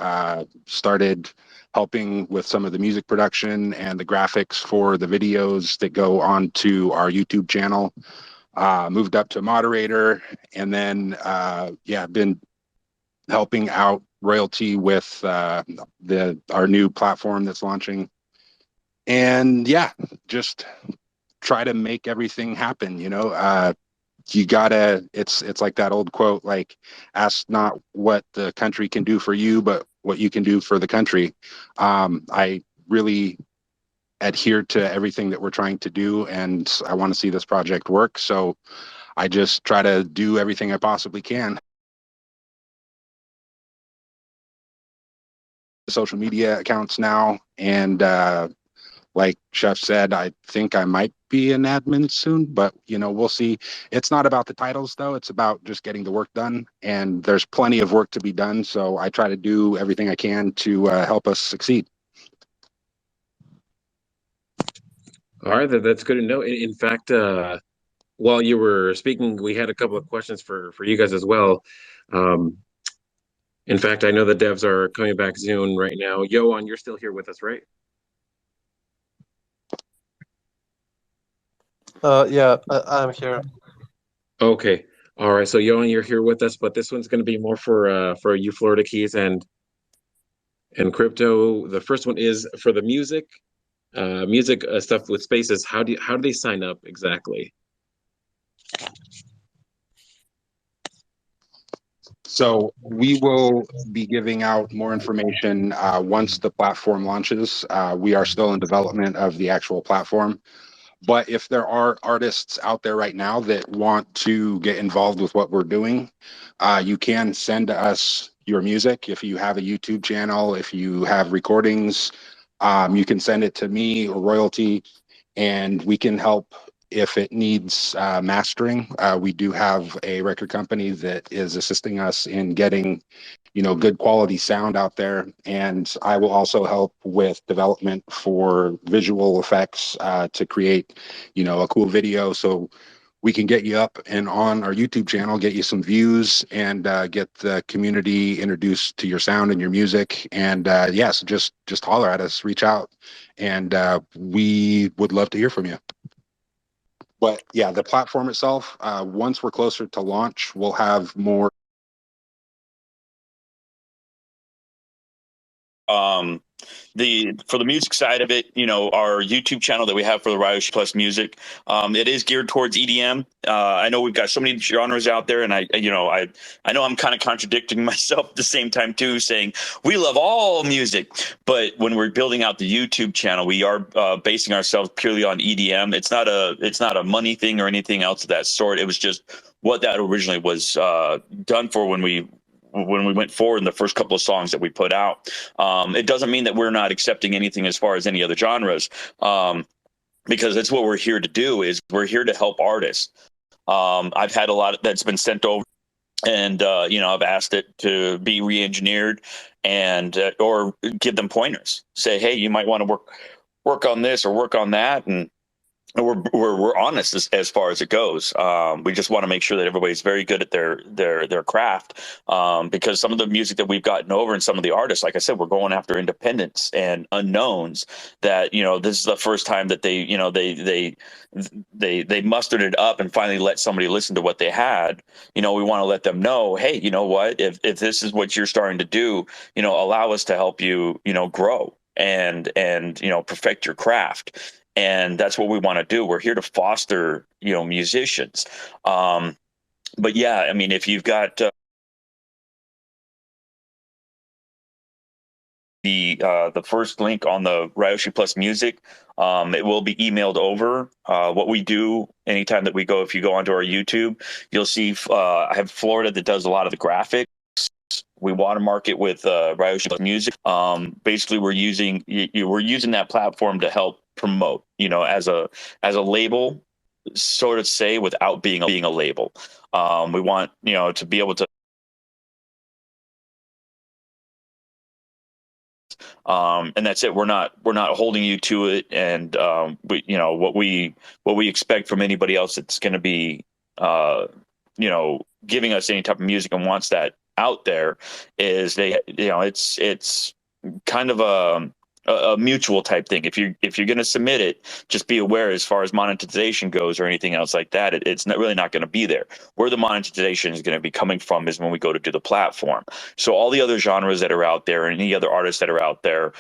started helping with some of the music production and the graphics for the videos that go onto our YouTube channel. Moved up to moderator, and then yeah, been helping out Royalty with our new platform that's launching. And yeah, just try to make everything happen. You gotta, it's like that old quote, like, ask not what the country can do for you, but what you can do for the country. I really adhere to everything that we're trying to do, and I want to see this project work, so I just try to do everything I possibly can. Social media accounts now, and like Chef said, I think I might be an admin soon, but we'll see. It's not about the titles though. It's about just getting the work done, and there's plenty of work to be done. So I try to do everything I can to help us succeed. All right, that's good to know. In fact, while you were speaking, we had a couple of questions for you guys as well. Um, in fact, I know the devs are coming back soon right now. Yoan, you're still here with us, right? Yeah, I'm here. Okay. All right. So Yoan, you're here with us, but this one's going to be more for you Florida Keys and crypto. The first one is for the music stuff with spaces. How do they sign up exactly? So we will be giving out more information once the platform launches. We are still in development of the actual platform. But if there are artists out there right now that want to get involved with what we're doing, you can send us your music. If you have a YouTube channel, if you have recordings, you can send it to me or Royalty, and we can help if it needs mastering. We do have a record company that is assisting us in getting good quality sound out there, and I will also help with development for visual effects to create a cool video so we can get you up and on our YouTube channel, get you some views, and get the community introduced to your sound and your music. And yes, just holler at us, reach out, and we would love to hear from you. But yeah, the platform itself, once we're closer to launch, we'll have more. For the music side of it, our YouTube channel that we have for the Ryoshi Plus Music, it is geared towards EDM. I know we've got so many genres out there, and I know I'm kind of contradicting myself at the same time too, saying we love all music, but when we're building out the YouTube channel, we are basing ourselves purely on EDM. It's not a money thing or anything else of that sort. It was just what that originally was done for when we went forward in the first couple of songs that we put out. It doesn't mean that we're not accepting anything as far as any other genres, because that's what we're here to do. Is we're here to help artists. I've had a lot that's been sent over, and I've asked it to be re-engineered and or give them pointers. Say, hey, you might want to work on this or work on that, and we're honest as far as it goes. We just want to make sure that everybody's very good at their craft, because some of the music that we've gotten over and some of the artists, like I said, we're going after independents and unknowns that, you know, this is the first time that they, you know, they mustered it up and finally let somebody listen to what they had. You know, we want to let them know, hey, you know what, if this is what you're starting to do, you know, allow us to help you, you know, grow and you know, perfect your craft. And that's what we want to do. We're here to foster, you know, musicians. But yeah, I mean, if you've got the first link on the Ryoshi Plus Music, it will be emailed over. What we do anytime that we go, if you go onto our YouTube, you'll see I have Florida that does a lot of the graphics. We watermark it with Ryoshi Plus Music. Basically, we're using that platform to help promote, you know, as a label, sort of say, without being a label. We want, you know, to be able to, and that's it. We're not holding you to it, and we, you know, what we expect from anybody else that's going to be, you know, giving us any type of music and wants that out there is they, you know, it's kind of a mutual type thing. If you're going to submit it, just be aware as far as monetization goes or anything else like that, it's not really not going to be there. Where the monetization is going to be coming from is when we go to do the platform. So all the other genres that are out there and any other artists that are out there,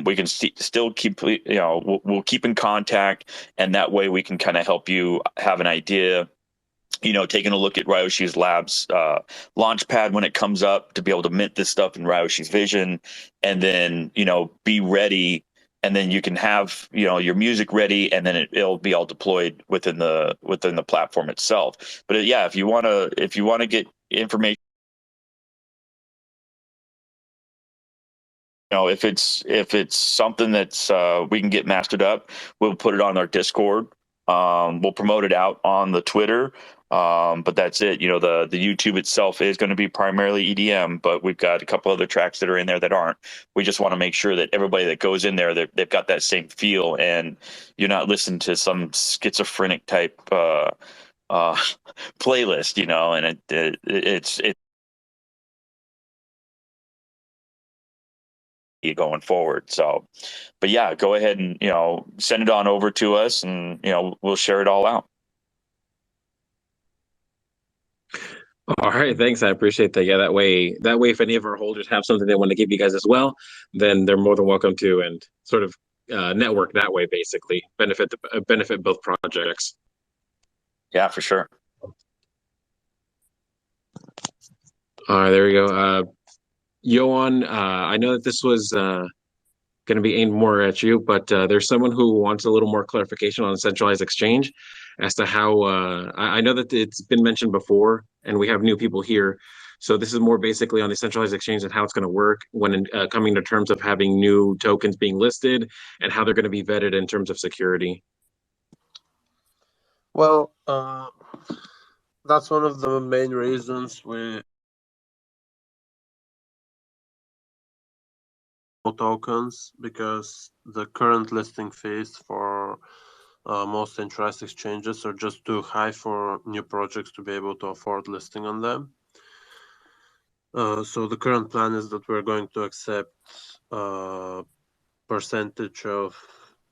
we can still keep, you know, we'll keep in contact, and that way we can kind of help you have an idea, you know, taking a look at Ryoshi's Labs launchpad when it comes up, to be able to mint this stuff in Ryoshi's Vision, and then, you know, be ready, and then you can have, you know, your music ready, and then it'll be all deployed within the platform itself. But yeah, if you want to get information, you know, if it's something that's we can get mastered up, we'll put it on our Discord. We'll promote it out on the Twitter. But that's it. You know, the YouTube itself is going to be primarily EDM, but we've got a couple other tracks that are in there that aren't. We just want to make sure that everybody that goes in there, they've got that same feel, and you're not listening to some schizophrenic type playlist, you know, and it's going forward. So, but yeah, go ahead and, you know, send it on over to us, and, you know, we'll share it all out. All right, thanks. I appreciate that. Yeah, that way, if any of our holders have something they want to give you guys as well, then they're more than welcome to, and sort of network that way, basically benefit both projects. Yeah, for sure. All right, there we go. Johan, I know that this was going to be aimed more at you, but there's someone who wants a little more clarification on centralized exchange as to how, I know that it's been mentioned before, and we have new people here. So this is more basically on the centralized exchange and how it's going to work when coming to terms of having new tokens being listed and how they're going to be vetted in terms of security. Well, that's one of the main reasons we tokens, because the current listing fees for most centralized exchanges are just too high for new projects to be able to afford listing on them. So the current plan is that we're going to accept a percentage of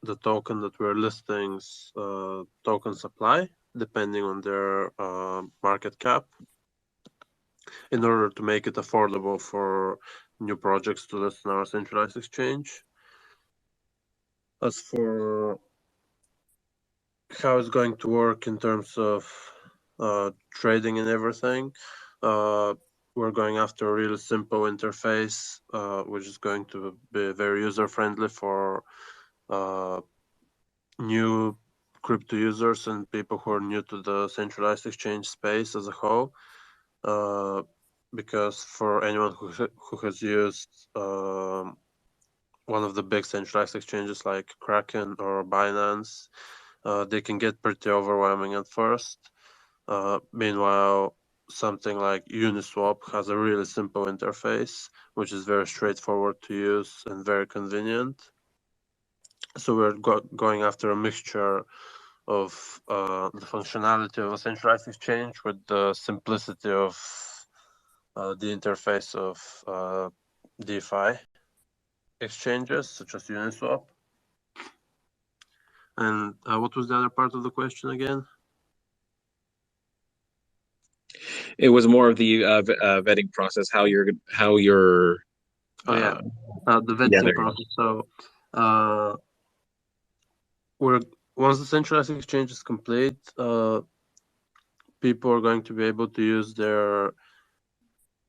the token that we're listings token supply, depending on their market cap, in order to make it affordable for new projects to list on our centralized exchange. As for how it's going to work in terms of trading and everything, we're going after a really simple interface, which is going to be very user-friendly for new crypto users and people who are new to the centralized exchange space as a whole. Because for anyone who has used one of the big centralized exchanges like Kraken or Binance, they can get pretty overwhelming at first. Meanwhile, something like UNISWAP has a really simple interface, which is very straightforward to use and very convenient. So we're going after a mixture of the functionality of a centralized exchange with the simplicity of the interface of DeFi exchanges such as UNISWAP. And what was the other part of the question again? It was more of the vetting process, how you're the vetting process. So once the centralized exchange is complete, people are going to be able to use their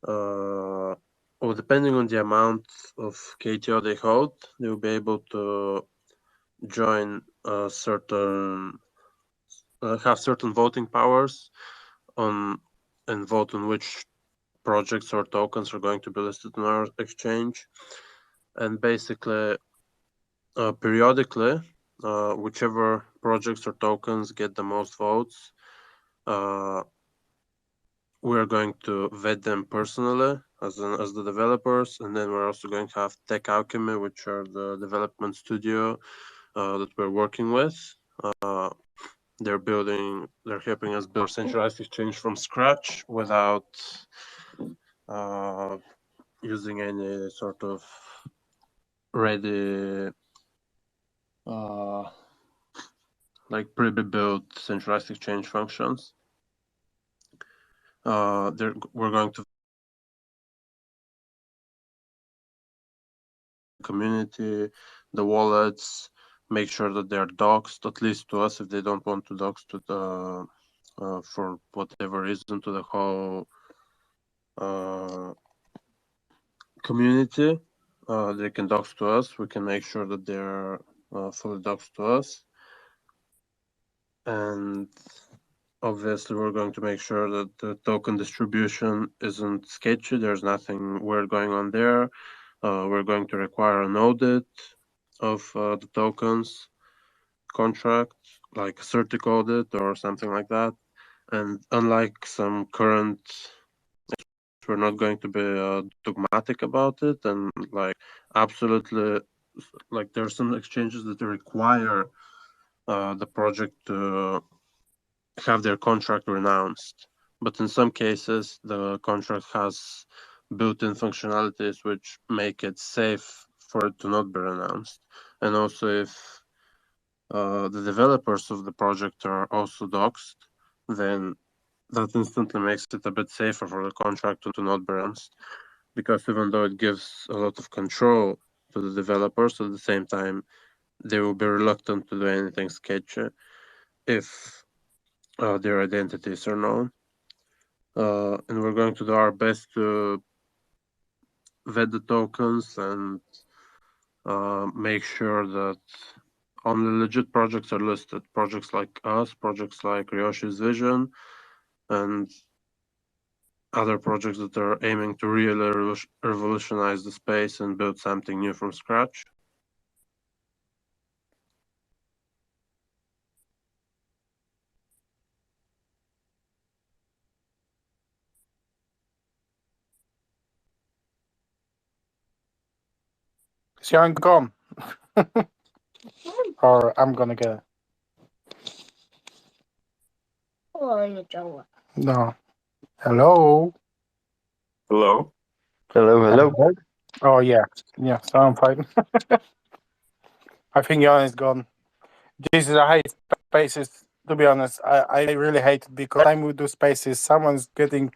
or depending on the amount of KTO they hold, they will be able to join certain have certain voting powers on and vote on which projects or tokens are going to be listed on our exchange. And basically, periodically, whichever projects or tokens get the most votes, we're going to vet them personally as the developers, and then we're also going to have Tech Alchemy, which are the development studio that we're working with. They're helping us build centralized exchange from scratch without using any sort of ready like pre-built centralized exchange functions. We're going to community, the wallets, make sure that they're doxed, at least to us, if they don't want to dox to the for whatever reason to the whole community, they can dox to us. We can make sure that they're fully doxed to us. And obviously, we're going to make sure that the token distribution isn't sketchy. There's nothing weird going on there. We're going to require an audit of the tokens contract, like a certic audit or something like that. And unlike some current, we're not going to be dogmatic about it and like absolutely, like there are some exchanges that require the project to have their contract renounced. But in some cases, the contract has built-in functionalities which make it safe for it to not be renounced. And also, if the developers of the project are also doxed, then that instantly makes it a bit safer for the contract to not be renounced. Because even though it gives a lot of control to the developers, at the same time, they will be reluctant to do anything sketchy if their identities are known. And we're going to do our best to vet the tokens and make sure that only legit projects are listed. Projects like us, projects like Ryoshi's Vision, and other projects that are aiming to really revolutionize the space and build something new from scratch. Is Jan gone? Or I'm gonna get it. No. Hello. Hello. Hello. Oh yeah. Yeah, so I'm fine. I think Jan is gone. Jesus, I hate spaces. To be honest, I really hate it because time we do spaces, someone's getting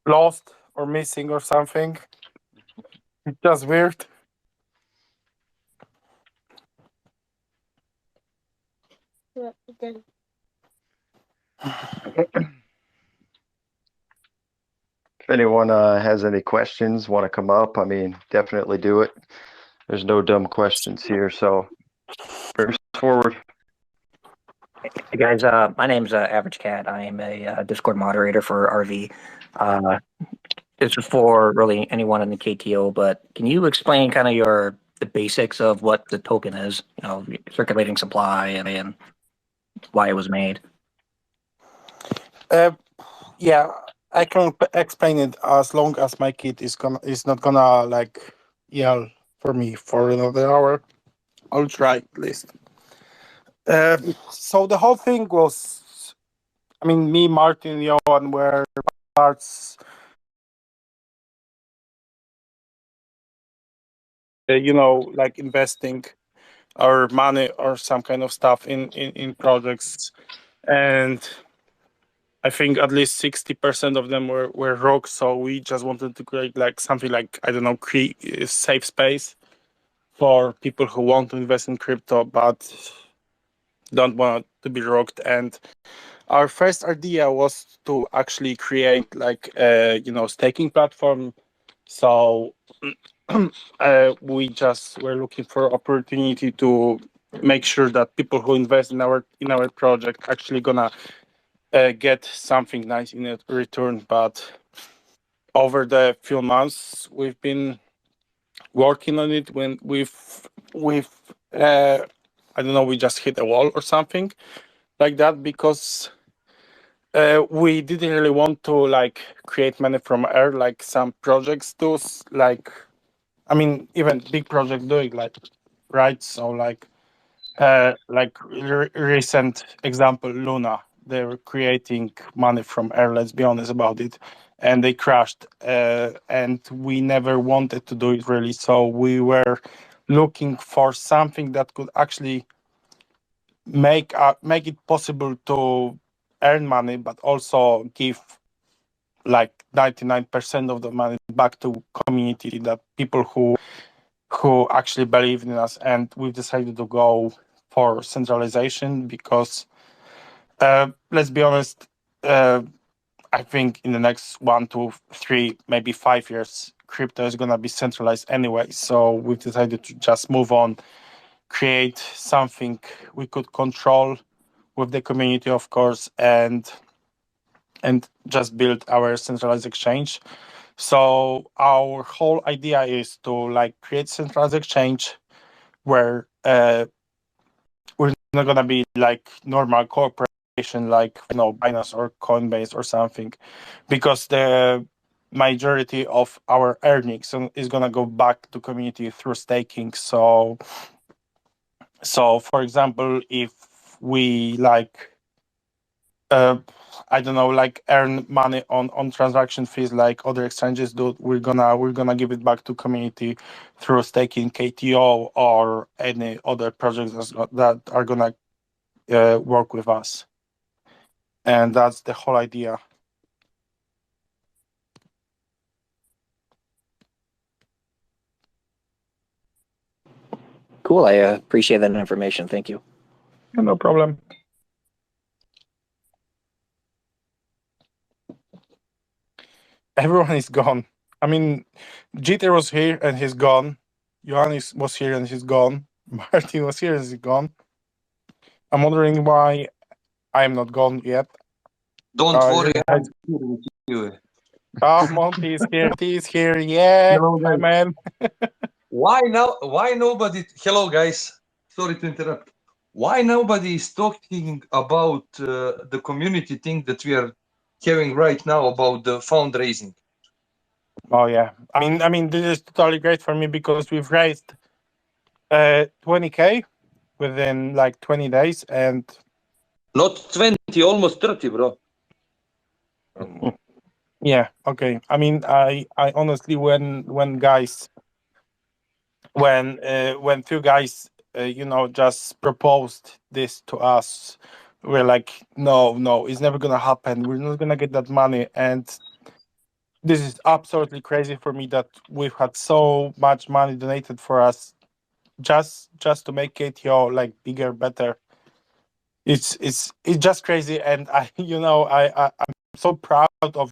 lost or missing or something. It's just weird. If anyone has any questions, want to come up, I mean, definitely do it. There's no dumb questions here, so bring us forward. Hey guys, my name's Average Cat. I am a Discord moderator for RV. This is for really anyone in the KTO, but can you explain kind of the basics of what the token is? You know, circulating supply and why it was made. Yeah, I can explain it as long as my kid is not gonna like yell for me for another hour. I'll try at least. So the whole thing was, I mean, me, Martin, Johan were parts, like investing our money or some kind of stuff in projects. And I think at least 60% of them were rogue. So we just wanted to create like something like, I don't know, create a safe space for people who want to invest in crypto but don't want to be rocked. And our first idea was to actually create like a staking platform. So we just were looking for opportunity to make sure that people who invest in our project actually gonna get something nice in return. But over the few months we've been working on it, when we've I don't know, we just hit a wall or something like that, because we didn't really want to like create money from air like some projects do, like, I mean, even big projects doing, like, right? So like recent example, Luna, they were creating money from air, let's be honest about it, and they crashed, and we never wanted to do it really. So we were looking for something that could actually make it possible to earn money, but also give like 99% of the money back to community, that people who actually believe in us. And we've decided to go for centralization because let's be honest, I think in the next 1 to 3, maybe 5 years, crypto is going to be centralized anyway. So we've decided to just move on, create something we could control with the community, of course, and just build our centralized exchange. So our whole idea is to like create centralized exchange where we're not gonna be like normal corporation like Binance or Coinbase or something, because the majority of our earnings is gonna go back to community through staking. So for example, if we like I don't know, like earn money on transaction fees like other exchanges do, we're gonna give it back to community through staking KTO or any other projects that are gonna work with us. And that's the whole idea. Cool. I appreciate that information. Thank you. No problem. Everyone is gone. I mean, Jeter was here and he's gone. Johannes was here and he's gone. Martin was here and he's gone. I'm wondering why I'm not gone yet. Don't worry, I'm here with you. Oh, Monty is here. T is here. Yeah, Hello, my guys. man. Why now? Why nobody? Hello, guys. Sorry to interrupt. Why nobody is talking about the community thing that we are having right now about the fundraising? Oh yeah. I mean, this is totally great for me because we've raised 20K within like 20 days, and not 20, almost 30, bro. Yeah. Okay. I mean, I honestly, when few guys, just proposed this to us, we're like, no, it's never gonna happen. We're not gonna get that money, and this is absolutely crazy for me that we've had so much money donated for us just to make KTO like bigger, better. It's just crazy, and I'm so proud of.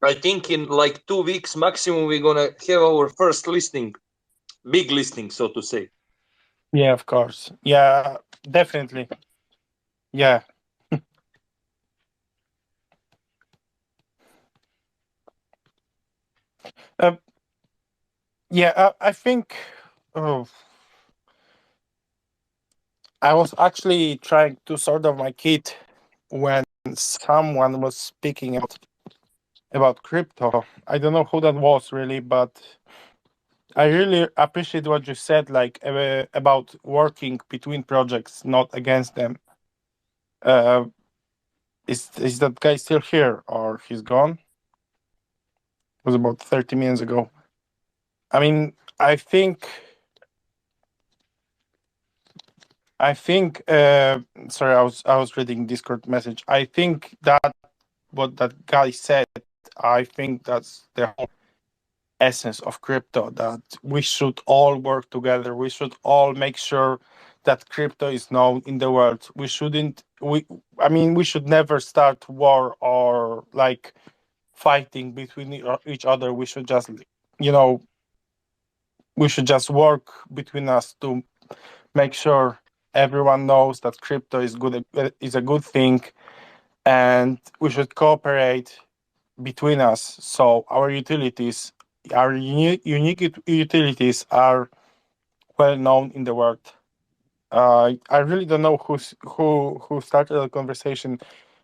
I think in like 2 weeks maximum, we're gonna have our first listing, big listing, so to say. Yeah, of course. Yeah, definitely. Yeah. Yeah, I think I was actually trying to sort of my kit when someone was speaking about crypto. I don't know who that was really, but I really appreciate what you said, like about working between projects, not against them. Is that guy still here or he's gone? It was about 30 minutes ago. I mean, I think. Sorry, I was reading Discord message. I think that what that guy said, I think that's the whole essence of crypto, that we should all work together. We should all make sure that crypto is known in the world. We should never start war or like fighting between each other. We should just, we should just work between us to make sure everyone knows that crypto is a good thing, and we should cooperate between us so our utilities, our unique utilities, are well known in the world. I really don't know who started the conversation.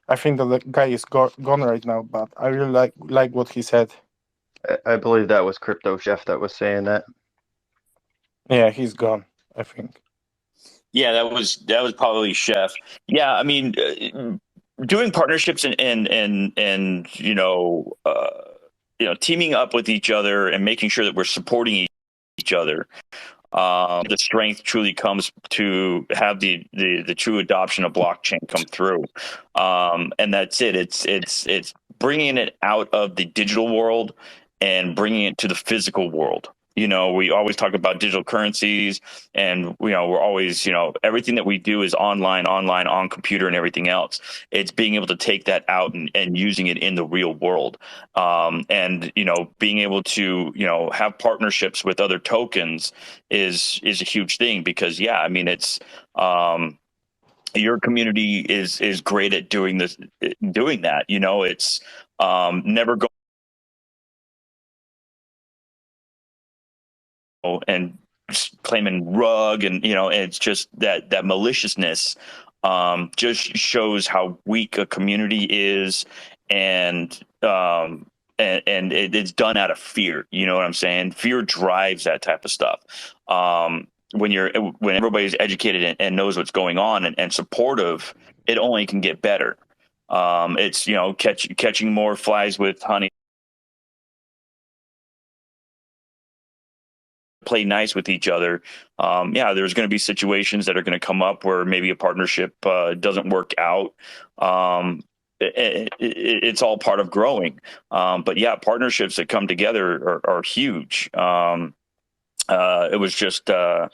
I think that the guy is gone right now, but I really like what he said. I believe that was Crypto Chef that was saying that. Yeah, he's gone, I think. Yeah, that was probably Chef. Yeah, I mean, doing partnerships and teaming up with each other and making sure that we're supporting each other. The strength truly comes to have the true adoption of blockchain come through, and that's it. It's bringing it out of the digital world and bringing it to the physical world. We always talk about digital currencies, and we're always, everything that we do is online, on computer, and everything else. It's being able to take that out and using it in the real world, and being able to have partnerships with other tokens is a huge thing, because it's your community is great at doing that. It's never going and claiming rug, and it's just that maliciousness just shows how weak a community is, and it's done out of fear. You know what I'm saying? Fear drives that type of stuff. When everybody's educated and knows what's going on and supportive, it only can get better. It's catching more flies with honey. Play nice with each other. There's going to be situations that are going to come up where maybe a partnership doesn't work out. It's all part of growing. But partnerships that come together are huge. It was just I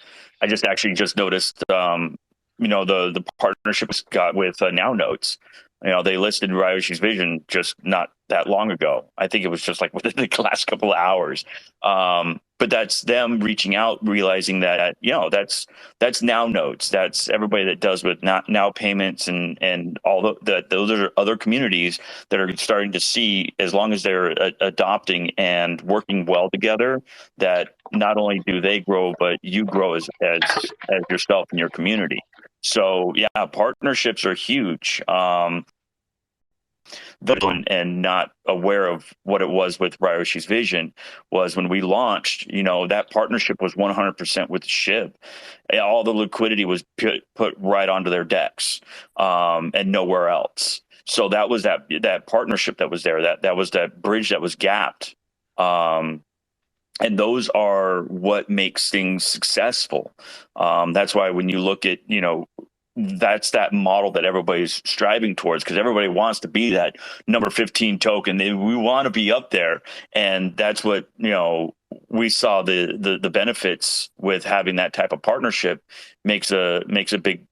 just actually just noticed the partnership got with Now Notes. They listed Ryoshi's vision just not that long ago. I think it was just like within the last couple of hours. But that's them reaching out, realizing that that's Now Notes. That's everybody that does with now payments and all those are other communities that are starting to see, as long as they're adopting and working well together, that not only do they grow, but you grow as yourself and your community. So partnerships are huge. And not aware of what it was with Ryoshi's vision was when we launched, that partnership was 100% with the SHIB. All the liquidity was put right onto their decks, and nowhere else. So that was that partnership that was there. That was that bridge that was gapped. And those are what makes things successful. That's why when you look at, that's that model that everybody's striving towards, because everybody wants to be that number 15 token. We want to be up there. And that's what, we saw the benefits with having that type of partnership makes a big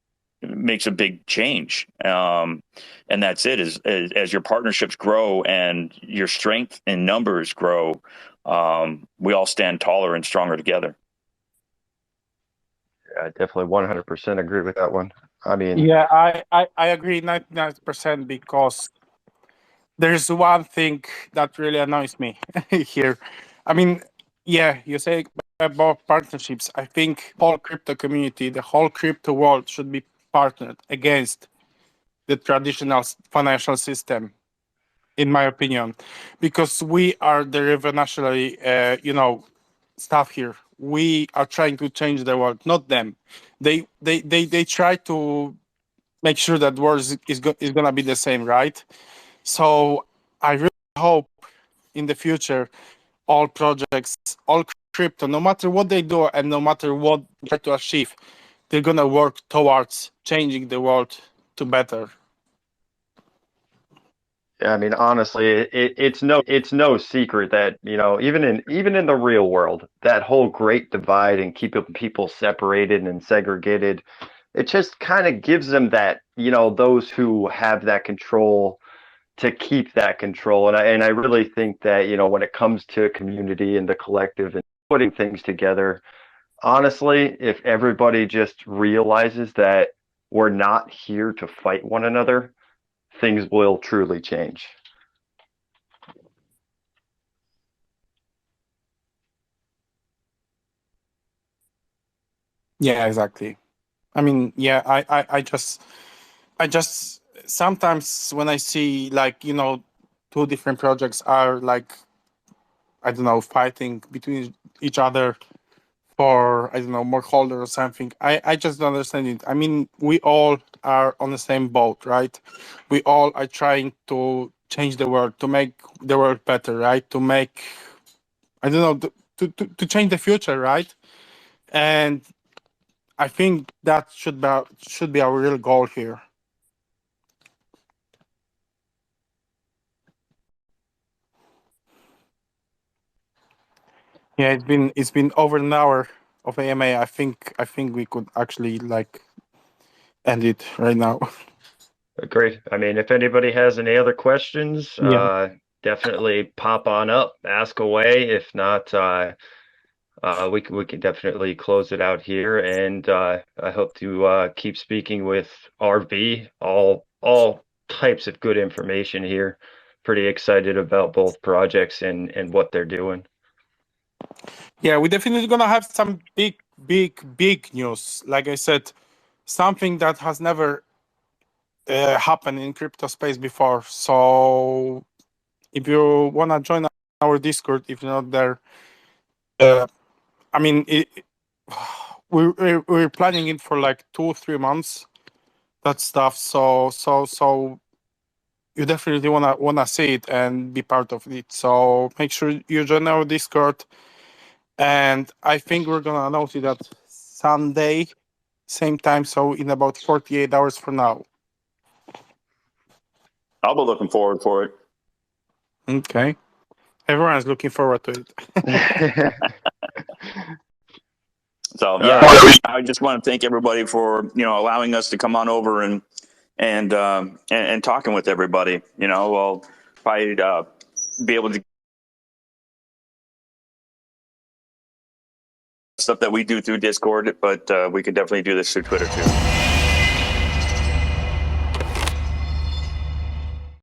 change. And that's it, as your partnerships grow and your strength in numbers grow, we all stand taller and stronger together. I definitely 100% agree with that one. I mean, I agree 99%, because there's one thing that really annoys me here. I mean, you say about partnerships. I think whole crypto community, the whole crypto world should be partnered against the traditional financial system, in my opinion, because we are the revolutionary, stuff here. We are trying to change the world, not them. They try to make sure that the world is gonna be the same, right? So I really hope in the future, all projects, all crypto, no matter what they do and no matter what they try to achieve, they're gonna work towards changing the world to better. Yeah, I mean, honestly, it's no secret that, even in the real world, that whole great divide and keeping people separated and segregated, it just kind of gives them that, those who have that control to keep that control. And I really think that, when it comes to community and the collective and putting things together, honestly, if everybody just realizes that we're not here to fight one another, things will truly change. Yeah, exactly. I mean, yeah, I just sometimes when I see like, two different projects are like, I don't know, fighting between each other for, I don't know, more holder or something. I just don't understand it. I mean, we all are on the same boat, right? We all are trying to change the world, to make the world better, right? To make, I don't know, to change the future, right? And I think that should be our real goal here. Yeah, it's been over an hour of AMA. I think we could actually like end it right now. Great. I mean, if anybody has any other questions, Yeah. definitely pop on up, ask away. If not, we can definitely close it out here. And I hope to keep speaking with RV. All types of good information here. Pretty excited about both projects and what they're doing. Yeah, we're definitely gonna have some big news. Like I said, something that has never happened in crypto space before. So if you wanna join our Discord, if you're not there, I mean, we're planning it for like 2-3 months. That stuff. So you definitely wanna see it and be part of it. So make sure you join our Discord. And I think we're gonna announce it at Sunday, same time. So in about 48 hours from now. I'll be looking forward for it. Okay. Everyone's looking forward to it. So yeah, I just want to thank everybody for allowing us to come on over and talking with everybody. We'll probably be able to stuff that we do through Discord, but we could definitely do this through Twitter too.